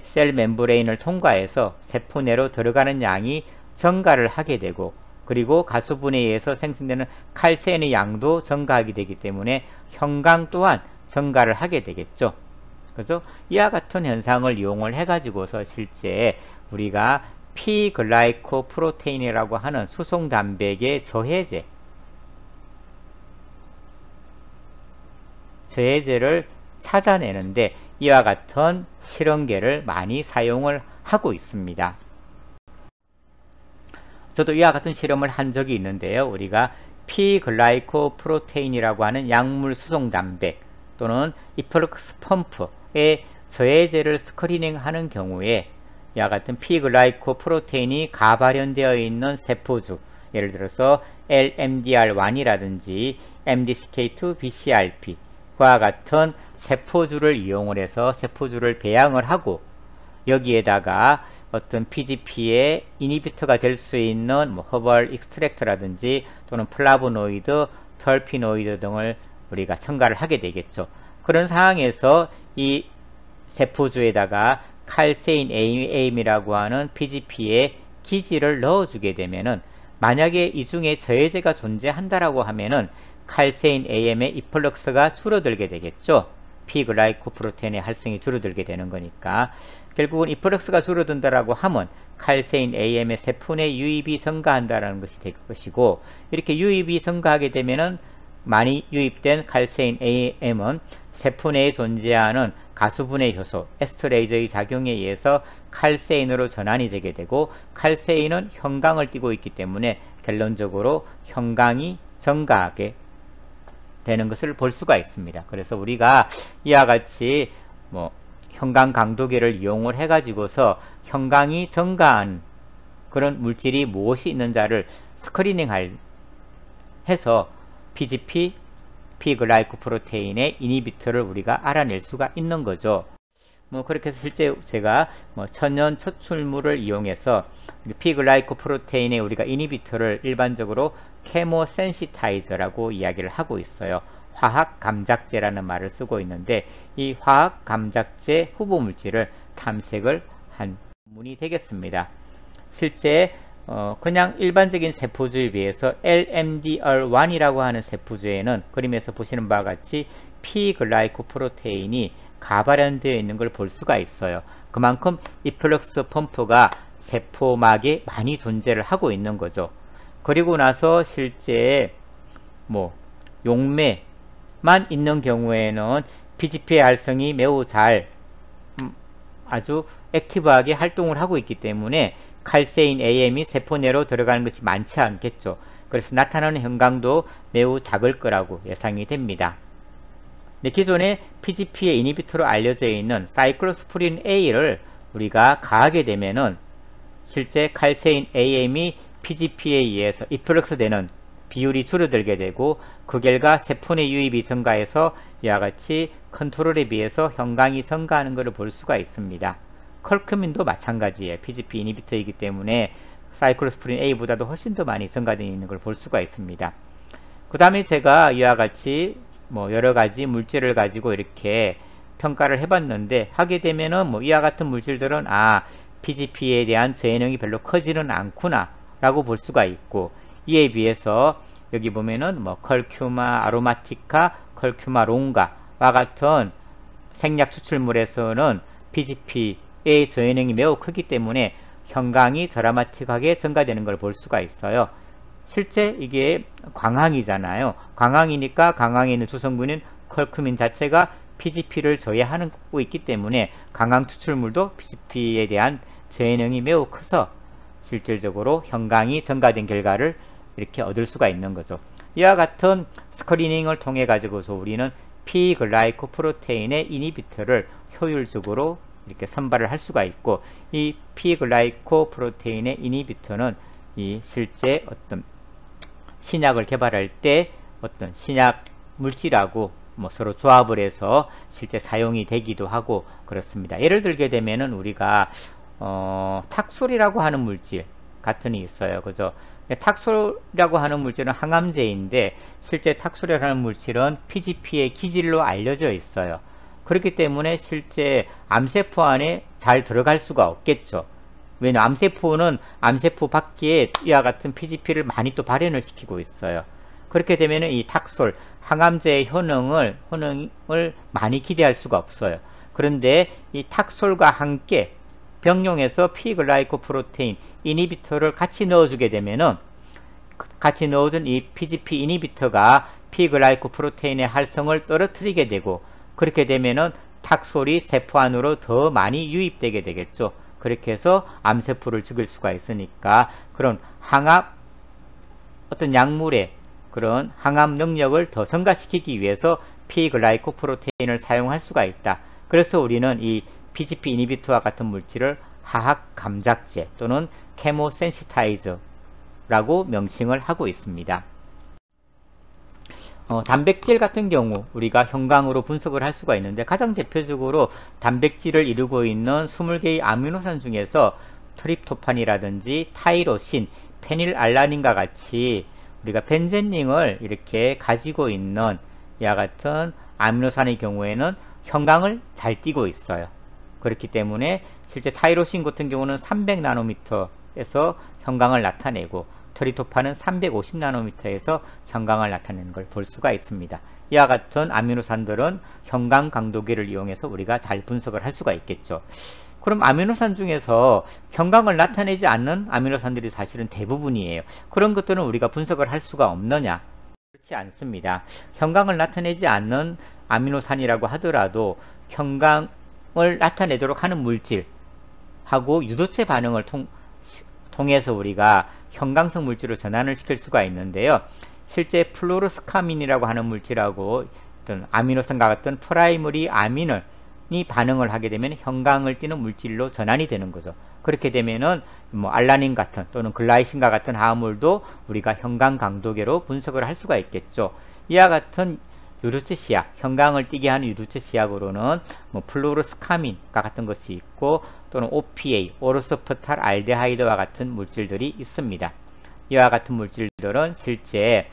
셀 멤브레인을 통과해서 세포 내로 들어가는 양이 증가를 하게 되고 그리고 가수분해에 의해서 생성되는 칼세인의 양도 증가하게 되기 때문에 형광 또한 증가를 하게 되겠죠. 그래서 이와 같은 현상을 이용을 해가지고서 실제 우리가 P글라이코프로테인이라고 하는 수송단백의 저해제를 찾아내는데 이와 같은 실험계를 많이 사용을 하고 있습니다. 저도 이와 같은 실험을 한 적이 있는데요. 우리가 P글라이코프로테인이라고 하는 약물 수송단백 또는 이플럭스 펌프의 저해제를 스크리닝 하는 경우에 이와 같은 P글라이코프로테인이 가발현되어 있는 세포주, 예를 들어서 LMDR1이라든지 MDCK2, BCRP와 같은 세포주를 이용을 해서 세포주를 배양을 하고 여기에다가 어떤 PGP의 이니비터가 될 수 있는 허벌 익스트랙트라든지 또는 플라보노이드, 털피노이드 등을 우리가 첨가를 하게 되겠죠. 그런 상황에서 이 세포주에다가 칼세인 AM이라고 하는 PGP의 기질을 넣어주게 되면은 만약에 이 중에 저해제가 존재한다라고 하면은 칼세인 AM의 이플럭스가 줄어들게 되겠죠. P글라이코프로테인의 활성이 줄어들게 되는 거니까 결국은 이플럭스가 줄어든다라고 하면 칼세인 AM의 세포 내 유입이 증가한다라는 것이 될 것이고 이렇게 유입이 증가하게 되면은 많이 유입된 칼세인 AM은 세포 내에 존재하는 가수분해 효소 에스터레이저의 작용에 의해서 칼세인으로 전환이 되게 되고 칼세인은 형광을 띠고 있기 때문에 결론적으로 형광이 증가하게 되는 것을 볼 수가 있습니다. 그래서 우리가 이와 같이 형광 강도계를 이용을 해가지고서 형광이 증가한 그런 물질이 무엇이 있는지를 스크리닝 해서 PGP, P글라이코프로테인의 이니비터를 우리가 알아낼 수가 있는 거죠. 그렇게 해서 실제 제가 천연 추출물을 이용해서 P글라이코프로테인의 우리가 이니비터를 일반적으로 케모센시타이저라고 이야기를 하고 있어요. 화학 감작제라는 말을 쓰고 있는데 이 화학 감작제 후보 물질을 탐색을 한 문이 되겠습니다. 실제 그냥 일반적인 세포주에 비해서 LMDR1이라고 하는 세포주에는 그림에서 보시는 바와 같이 P글라이코프로테인이 가발현되어 있는 걸 볼 수가 있어요. 그만큼 이플럭스 펌프가 세포막에 많이 존재를 하고 있는 거죠. 그리고 나서 실제 용매만 있는 경우에는 PGP의 활성이 매우 잘 아주 액티브하게 활동을 하고 있기 때문에 칼세인 AM이 세포 내로 들어가는 것이 많지 않겠죠. 그래서 나타나는 현강도 매우 작을 거라고 예상이 됩니다. 네, 기존에 PGP의 이니비터로 알려져 있는 사이클로스프린 A를 우리가 가하게 되면은 실제 칼세인 AM이 PGP에 의해서 이플럭스 되는 비율이 줄어들게 되고, 그 결과 세포내 유입이 증가해서 이와 같이 컨트롤에 비해서 현강이 증가하는 것을 볼 수가 있습니다. 컬큐민도 마찬가지예요. PGP 이니비터이기 때문에 사이클로스프린 A보다도 훨씬 더 많이 증가되어 있는 걸 볼 수가 있습니다. 그 다음에 제가 이와 같이 여러가지 물질을 가지고 이렇게 평가를 해봤는데, 하게 되면은 이와 같은 물질들은 PGP에 대한 저해능이 별로 크지는 않구나 라고 볼 수가 있고, 이에 비해서 여기 보면은 컬큐마 아로마티카, 컬큐마 롱가와 같은 생약 추출물에서는 PGP의 저해능이 매우 크기 때문에 현강이 드라마틱하게 증가되는 걸 볼 수가 있어요. 실제 이게 광항이잖아요. 광항이니까 광항에 있는 주성분인 컬큐민 자체가 PGP를 저해하고 있기 때문에 광항 추출물도 PGP에 대한 저해능이 매우 커서 실질적으로 현강이 증가된 결과를 이렇게 얻을 수가 있는 거죠. 이와 같은 스크리닝을 통해 가지고서 우리는 P글라이코프로테인의 이니비터를 효율적으로 이렇게 선발을 할 수가 있고, 이 P글라이코프로테인의 이니비터는 이 실제 어떤 신약을 개발할 때 어떤 신약 물질하고 서로 조합을 해서 실제 사용이 되기도 하고 그렇습니다. 예를 들게 되면은 우리가 탁솔이라고 하는 물질 같은 이 있어요. 그죠? 탁솔이라고 하는 물질은 항암제인데, 실제 탁솔이라는 물질은 PGP의 기질로 알려져 있어요. 그렇기 때문에 실제 암세포 안에 잘 들어갈 수가 없겠죠. 왜냐하면 암세포는 암세포 밖에 이와 같은 PGP를 많이 또 발현을 시키고 있어요. 그렇게 되면 이 탁솔, 항암제의 효능을 많이 기대할 수가 없어요. 그런데 이 탁솔과 함께 병용해서 P글라이코프로테인 이니비터를 같이 넣어주게 되면은, 같이 넣어준 이 PGP 이니비터가 P글라이코프로테인의 활성을 떨어뜨리게 되고, 그렇게 되면은 탁솔이 세포 안으로 더 많이 유입되게 되겠죠. 그렇게 해서 암세포를 죽일 수가 있으니까, 그런 어떤 약물의 그런 항암 능력을 더 증가시키기 위해서 P글라이코프로테인을 사용할 수가 있다. 그래서 우리는 이 PGP 이니비터와 같은 물질을 화학 감작제 또는 케모센시타이저라고 명칭을 하고 있습니다. 단백질 같은 경우 우리가 현강으로 분석을 할 수가 있는데, 가장 대표적으로 단백질을 이루고 있는 20개의 아미노산 중에서 트립토판이라든지 타이로신, 페닐알라닌과 같이 우리가 벤젠링을 이렇게 가지고 있는 이와 같은 아미노산의 경우에는 현강을 잘 띠고 있어요. 그렇기 때문에 실제 타이로신 같은 경우는 300나노미터에서 현강을 나타내고, 트립토판은 350나노미터에서 현강을 나타내는 걸 볼 수가 있습니다. 이와 같은 아미노산들은 현강 강도계를 이용해서 우리가 잘 분석을 할 수가 있겠죠. 그럼 아미노산 중에서 현강을 나타내지 않는 아미노산들이 사실은 대부분이에요. 그런 것들은 우리가 분석을 할 수가 없느냐? 그렇지 않습니다. 현강을 나타내지 않는 아미노산이라고 하더라도 현강을 나타내도록 하는 물질하고 유도체 반응을 통해서 우리가 현강성 물질로 전환을 시킬 수가 있는데요. 실제 플로르스카민이라고 하는 물질하고 어떤 아미노산과 같은 프라이머리 아민이 반응을 하게 되면 현강을 띠는 물질로 전환이 되는 거죠. 그렇게 되면은 알라닌 같은 또는 글라이신과 같은 화합물도 우리가 현강 강도계로 분석을 할 수가 있겠죠. 이와 같은 유두체 시약, 현강을 띠게 하는 유두체 시약으로는 플로르스카민과 같은 것이 있고, 또는 OPA, 오르소프탈 알데하이드와 같은 물질들이 있습니다. 이와 같은 물질들은 실제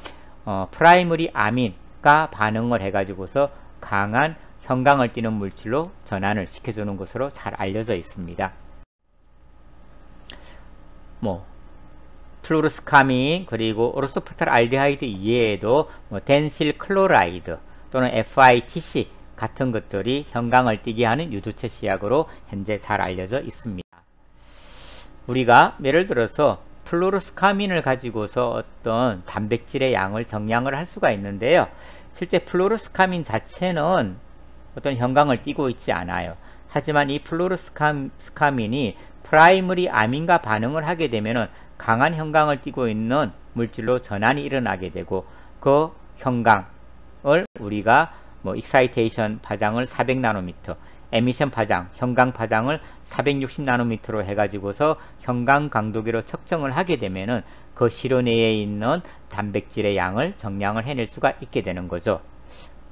프라이머리 아민과 반응을 해가지고서 강한 현강을 띠는 물질로 전환을 시켜주는 것으로 잘 알려져 있습니다. 플로르스카민 그리고 오르소프탈 알데하이드 이외에도 덴실 클로라이드 또는 FITC 같은 것들이 현강을 띠게 하는 유두체 시약으로 현재 잘 알려져 있습니다. 우리가 예를 들어서 플로르스카민을 가지고서 어떤 단백질의 양을 정량을 할 수가 있는데요. 실제 플로르스카민 자체는 어떤 현강을 띠고 있지 않아요. 하지만 이 플로르스카민이 프라이머리 아민과 반응을 하게 되면은 강한 현강을 띠고 있는 물질로 전환이 일어나게 되고 그 형광을 우리가 뭐 익사이테이션 파장을 400나노미터, 에미션 파장, 형광 파장을 460나노미터로 해가지고서 형광 강도계로 측정을 하게 되면은 그 실온 내에 있는 단백질의 양을 정량을 해낼 수가 있게 되는 거죠.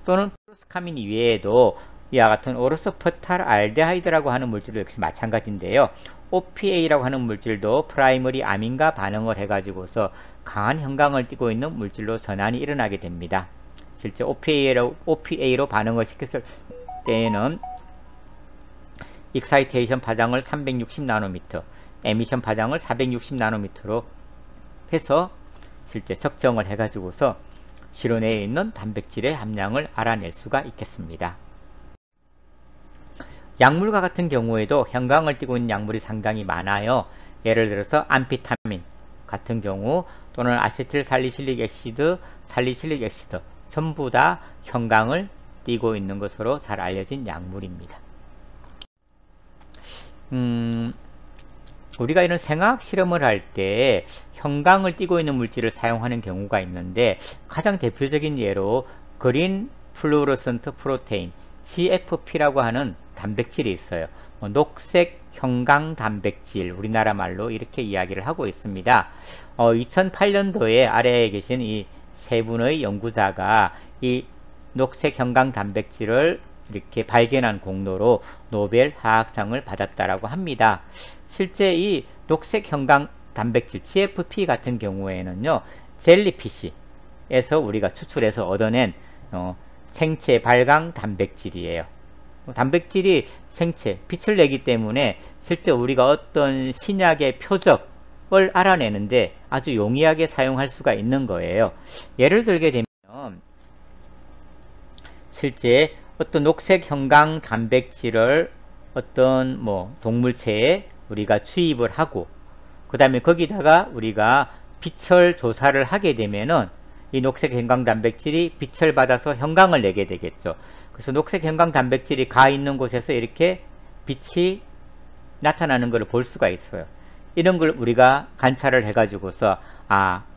또는 프로스카민 이외에도 이와 같은 오르소포탈 알데하이드라고 하는 물질도 역시 마찬가지인데요. OPA라고 하는 물질도 프라이머리 아민과 반응을 해가지고서 강한 형광을 띠고 있는 물질로 전환이 일어나게 됩니다. 실제 OPA로 반응을 시켰을 때에는 익사이테이션 파장을 360나노미터, 에미션 파장을 460나노미터로 해서 실제 측정을 해가지고서 실온내에 있는 단백질의 함량을 알아낼 수가 있겠습니다. 약물과 같은 경우에도 형광을 띠고 있는 약물이 상당히 많아요. 예를 들어서 암피타민 같은 경우 또는 아세틸살리실릭 액시드, 살리실릭 액시드 전부 다 형광을 띠고 있는 것으로 잘 알려진 약물입니다. 우리가 이런 생화학 실험을 할 때 형광을 띠고 있는 물질을 사용하는 경우가 있는데 가장 대표적인 예로 그린 플루오레센트 프로테인 GFP라고 하는 단백질이 있어요. 녹색 형광 단백질, 우리나라 말로 이렇게 이야기를 하고 있습니다. 2008년도에 아래에 계신 이 세 분의 연구자가 이 녹색 형광 단백질을 이렇게 발견한 공로로 노벨 화학상을 받았다라고 합니다. 실제 이 녹색 형광 단백질 GFP 같은 경우에는요, 젤리피쉬에서 우리가 추출해서 얻어낸 생체 발광 단백질이에요. 단백질이 생체, 빛을 내기 때문에 실제 우리가 어떤 신약의 표적을 알아내는데 아주 용이하게 사용할 수가 있는 거예요. 예를 들게 되면 실제 어떤 녹색 형광 단백질을 어떤 동물체에 우리가 주입을 하고 그 다음에 거기다가 우리가 빛을 조사를 하게 되면은 이 녹색 형광 단백질이 빛을 받아서 형광을 내게 되겠죠. 그래서 녹색 형광 단백질이 가 있는 곳에서 이렇게 빛이 나타나는 것을 볼 수가 있어요. 이런 걸 우리가 관찰을 해가지고서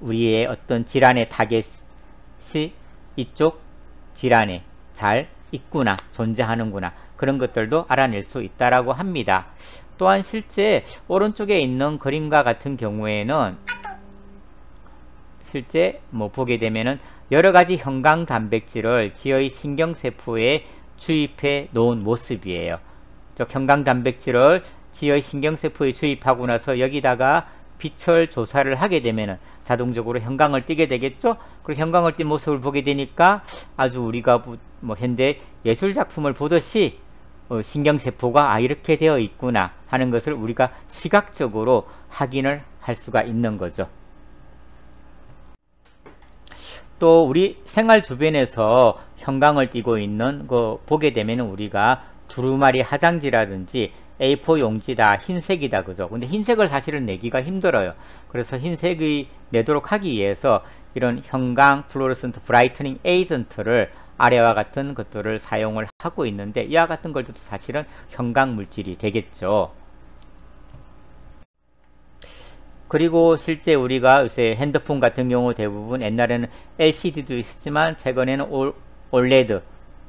우리의 어떤 질환의 타겟이 이쪽 질환에 잘 있구나, 존재하는구나, 그런 것들도 알아낼 수 있다라고 합니다. 또한 실제 오른쪽에 있는 그림과 같은 경우에는 실제 보게 되면은 여러가지 형광 단백질을 지의 신경세포에 주입해 놓은 모습이에요. 즉 형광 단백질을 지의 신경세포에 주입하고 나서 여기다가 빛을 조사를 하게 되면은 자동적으로 형광을 띠게 되겠죠. 그리고 형광을 띈 모습을 보게 되니까 아주 우리가 현대 예술작품을 보듯이 신경세포가 이렇게 되어 있구나 하는 것을 우리가 시각적으로 확인을 할 수가 있는 거죠. 또 우리 생활 주변에서 형광을 띠고 있는 거 보게 되면 우리가 두루마리 화장지라든지 A4 용지다, 흰색이다, 그죠? 근데 흰색을 사실은 내기가 힘들어요. 그래서 흰색이 내도록 하기 위해서 이런 형광 플루오레센트 브라이트닝 에이전트를 아래와 같은 것들을 사용을 하고 있는데 이와 같은 것들도 사실은 형광 물질이 되겠죠. 그리고 실제 우리가 요새 핸드폰 같은 경우 대부분 옛날에는 LCD도 있었지만 최근에는 OLED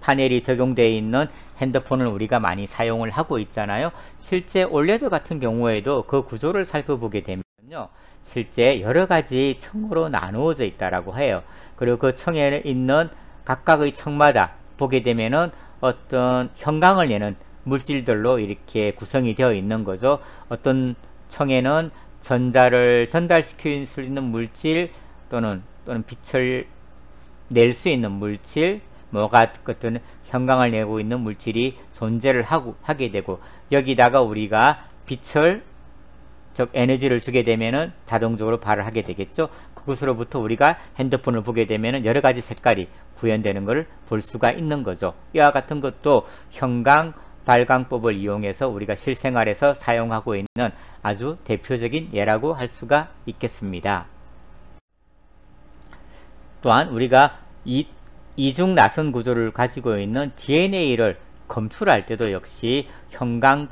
파넬이 적용되어 있는 핸드폰을 우리가 많이 사용을 하고 있잖아요. 실제 OLED 같은 경우에도 그 구조를 살펴보게 되면요, 실제 여러가지 층으로 나누어져 있다라고 해요. 그리고 그 층에 있는 각각의 층마다 보게 되면은 어떤 형광을 내는 물질들로 이렇게 구성이 되어 있는 거죠. 어떤 층에는 전자를 전달시킬 수 있는 물질 또는 빛을 낼 수 있는 물질, 같은 형광을 내고 있는 물질이 존재를 하게 되고 여기다가 우리가 빛을, 즉 에너지를 주게 되면은 자동적으로 발을 하게 되겠죠. 그것으로부터 우리가 핸드폰을 보게 되면은 여러가지 색깔이 구현되는 것을 볼 수가 있는 거죠. 이와 같은 것도 형광 발광법을 이용해서 우리가 실생활에서 사용하고 있는 아주 대표적인 예라고 할 수가 있겠습니다. 또한 우리가 이중 나선 구조를 가지고 있는 DNA를 검출할 때도 역시 형광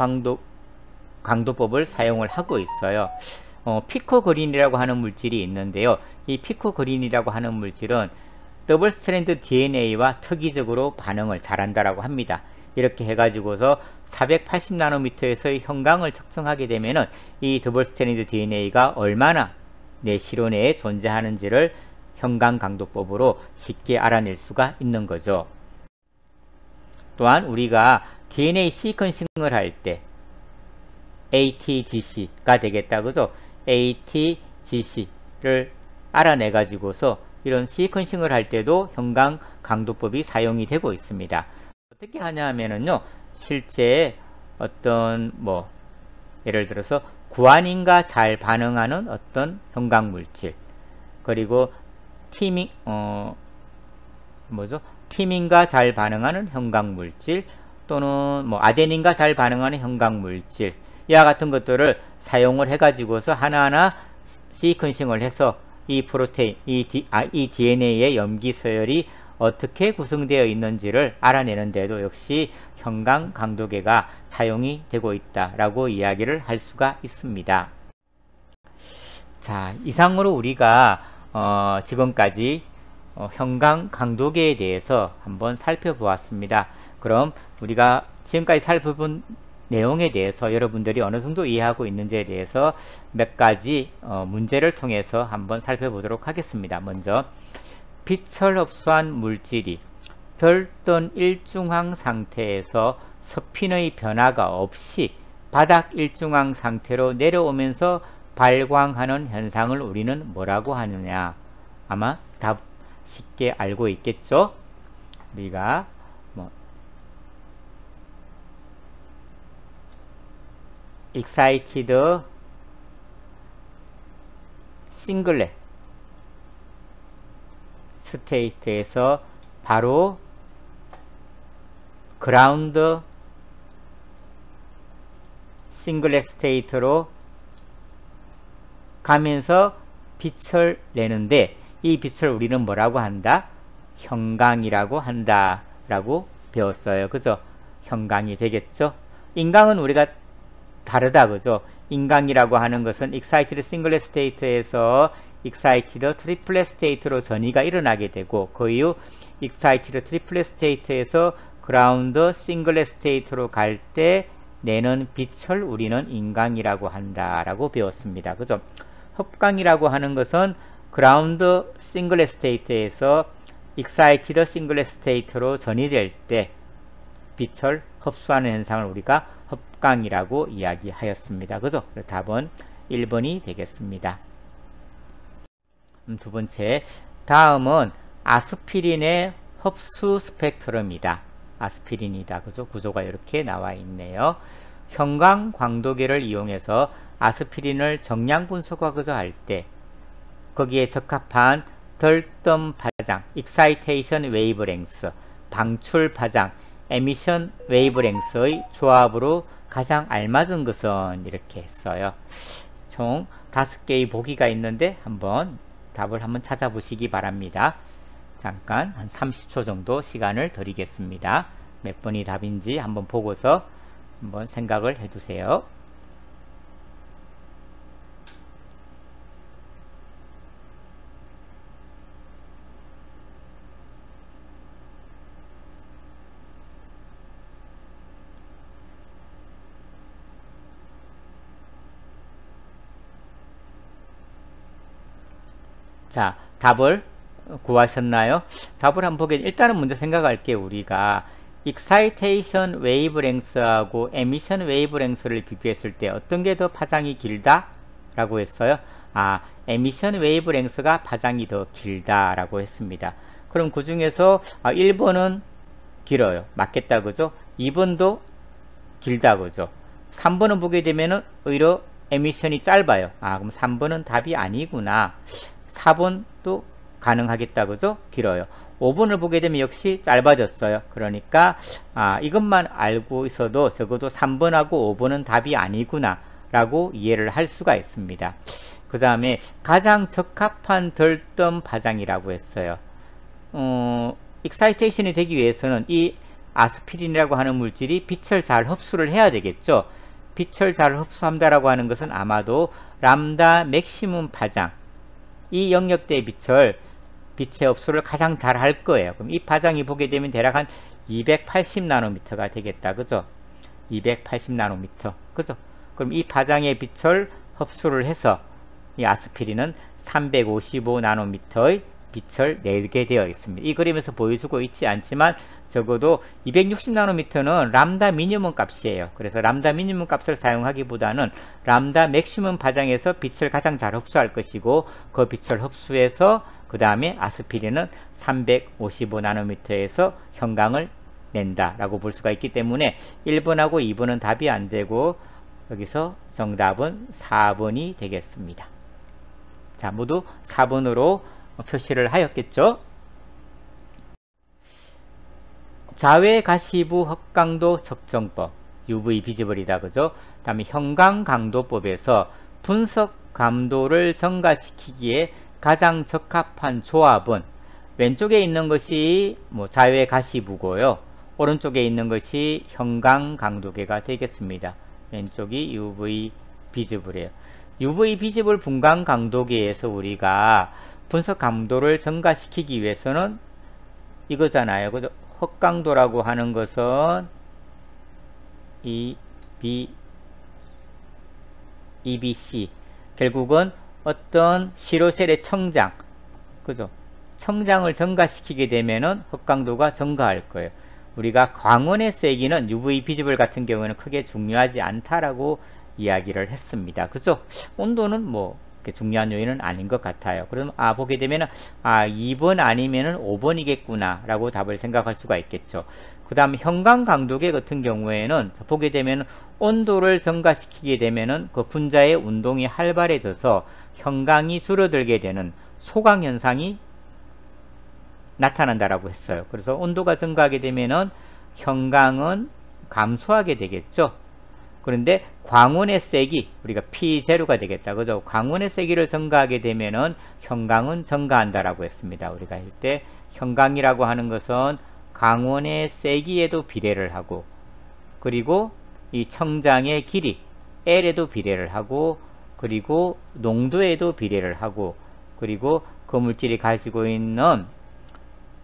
강도법을 사용을 하고 있어요. 피코그린이라고 하는 물질이 있는데요. 이 피코그린이라고 하는 물질은 더블 스트랜드 DNA와 특이적으로 반응을 잘한다라고 합니다. 이렇게 해가지고서 480나노미터에서의 형광을 측정하게 되면은 이 더블 스트랜드 DNA가 얼마나 내 시로 내에 존재하는지를 형광 강도법으로 쉽게 알아낼 수가 있는 거죠. 또한 우리가 DNA 시퀀싱을 할 때 ATGC가 되겠다, 그죠? ATGC를 알아내 가지고서 이런 시퀀싱을 할 때도 형광 강도법이 사용이 되고 있습니다. 어떻게 하냐 하면은요, 실제 어떤 예를 들어서 구안인과 잘 반응하는 어떤 형광 물질, 그리고 티민과 잘 반응하는 형광 물질, 또는 아데닌과 잘 반응하는 형광 물질, 이와 같은 것들을 사용을 해 가지고서 하나하나 시퀀싱을 해서 이 프로테인, 이 DNA의 염기 서열이 어떻게 구성되어 있는지를 알아내는 데도 역시 형광 강도계가 사용이 되고 있다라고 이야기를 할 수가 있습니다. 자, 이상으로 우리가 지금까지 형광 강도계에 대해서 한번 살펴보았습니다. 그럼 우리가 지금까지 살펴본 내용에 대해서 여러분들이 어느 정도 이해하고 있는지에 대해서 몇 가지 문제를 통해서 한번 살펴보도록 하겠습니다. 먼저 빛을 흡수한 물질이 별던 일중항 상태에서 스핀의 변화가 없이 바닥 일중항 상태로 내려오면서 발광하는 현상을 우리는 뭐라고 하느냐. 아마 답 쉽게 알고 있겠죠? 우리가 excited singlet 스테이트에서 바로 그라운드 싱글렛 스테이트로 가면서 빛을 내는데, 이 빛을 우리는 뭐라고 한다? 형광이라고 한다 라고 배웠어요. 그죠? 형광이 되겠죠? 인광은 우리가 다르다, 그죠? 인광이라고 하는 것은 excited singlet state에서 excited triplet state로 전이가 일어나게 되고, 그 이후 excited triplet state에서 ground singlet state로 갈 때 내는 빛을 우리는 인광이라고 한다라고 배웠습니다. 그죠? 흡광이라고 하는 것은 ground singlet state에서 excited singlet state로 전이될 때 빛을 흡수하는 현상을 우리가 흡광이라고 이야기하였습니다. 그죠? 답은 1번이 되겠습니다. 두 번째, 다음은 아스피린의 흡수 스펙트럼이다. 아스피린이다. 그죠? 구조가 이렇게 나와 있네요. 형광 광도계를 이용해서 아스피린을 정량 분석하고자 할 때 거기에 적합한 덜뜸 파장, excitation wavelength, 방출 파장, emission wavelength의 조합으로 가장 알맞은 것은 이렇게 했어요. 총 5개의 보기가 있는데 한번 답을 한번 찾아보시기 바랍니다. 잠깐 한 30초 정도 시간을 드리겠습니다. 몇 번이 답인지 한번 보고서 한번 생각을 해주세요. 자, 답을 구하셨나요? 답을 한번 보게, 일단은 먼저 생각할게요. 우리가 excitation wavelength하고 emission wavelength를 비교했을 때 어떤 게 더 파장이 길다? 라고 했어요. emission wavelength가 파장이 더 길다 라고 했습니다. 그럼 그 중에서 1번은 길어요. 맞겠다, 그죠? 2번도 길다, 그죠? 3번은 보게 되면은 오히려 emission이 짧아요. 그럼 3번은 답이 아니구나. 4번도 가능하겠다, 그죠? 길어요. 5번을 보게 되면 역시 짧아졌어요. 그러니까 이것만 알고 있어도 적어도 3번하고 5번은 답이 아니구나 라고 이해를 할 수가 있습니다. 그 다음에 가장 적합한 덜뜸 파장이라고 했어요. 익사이테이션이 되기 위해서는 이 아스피린이라고 하는 물질이 빛을 잘 흡수를 해야 되겠죠. 빛을 잘 흡수한다라고 하는 것은 아마도 람다 맥시멈 파장, 이 영역대의 빛의 흡수를 가장 잘 할 거예요. 그럼 이 파장이 보게 되면 대략 한 280나노미터가 되겠다. 그죠? 280나노미터. 그죠? 그럼 이 파장의 빛을 흡수를 해서 이 아스피린은 355나노미터의 빛을 내게 되어 있습니다. 이 그림에서 보여주고 있지 않지만 적어도 260나노미터는 람다 미니멈 값이에요. 그래서 람다 미니멈 값을 사용하기보다는 람다 맥시멈 파장에서 빛을 가장 잘 흡수할 것이고, 그 빛을 흡수해서 그 다음에 아스피린은 355나노미터에서 형광을 낸다 라고 볼 수가 있기 때문에 1번하고 2번은 답이 안 되고 여기서 정답은 4번이 되겠습니다. 자, 모두 4번으로 표시를 하였겠죠. 자외 가시부 흑강도 측정법, UV 비지블이다. 그죠? 그 다음에 형광강도법에서 분석 감도를 증가시키기에 가장 적합한 조합은, 왼쪽에 있는 것이 자외 가시부고요. 오른쪽에 있는 것이 형광강도계가 되겠습니다. 왼쪽이 UV 비지블이에요. UV 비지블 분광 강도계에서 우리가 분석 감도를 증가시키기 위해서는 이거잖아요. 그죠? 흑강도라고 하는 것은 EBC, 결국은 어떤 시로셀의 청장, 그죠? 청장을 증가시키게 되면은 흑강도가 증가할 거예요. 우리가 광원의 세기는 UV 비지블 같은 경우에는 크게 중요하지 않다라고 이야기를 했습니다. 그죠? 온도는 중요한 요인은 아닌 것 같아요. 그럼 보게 되면은 2번 아니면은 5번이겠구나 라고 답을 생각할 수가 있겠죠. 그 다음 형광 강도계 같은 경우에는 보게 되면 온도를 증가시키게 되면은 그 분자의 운동이 활발해져서 형광이 줄어들게 되는 소강 현상이 나타난다라고 했어요. 그래서 온도가 증가하게 되면은 형광은 감소하게 되겠죠. 그런데 광원의 세기, 우리가 P0가 되겠다. 그죠? 광원의 세기를 증가하게 되면은 형광은 증가한다라고 했습니다. 우리가 할 때 형광이라고 하는 것은 광원의 세기에도 비례를 하고, 그리고 이 청장의 길이 L에도 비례를 하고, 그리고 농도에도 비례를 하고, 그리고 그 물질이 가지고 있는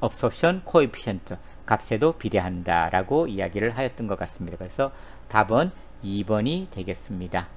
absorption coefficient 값에도 비례한다라고 이야기를 하였던 것 같습니다. 그래서 답은 2번이 되겠습니다.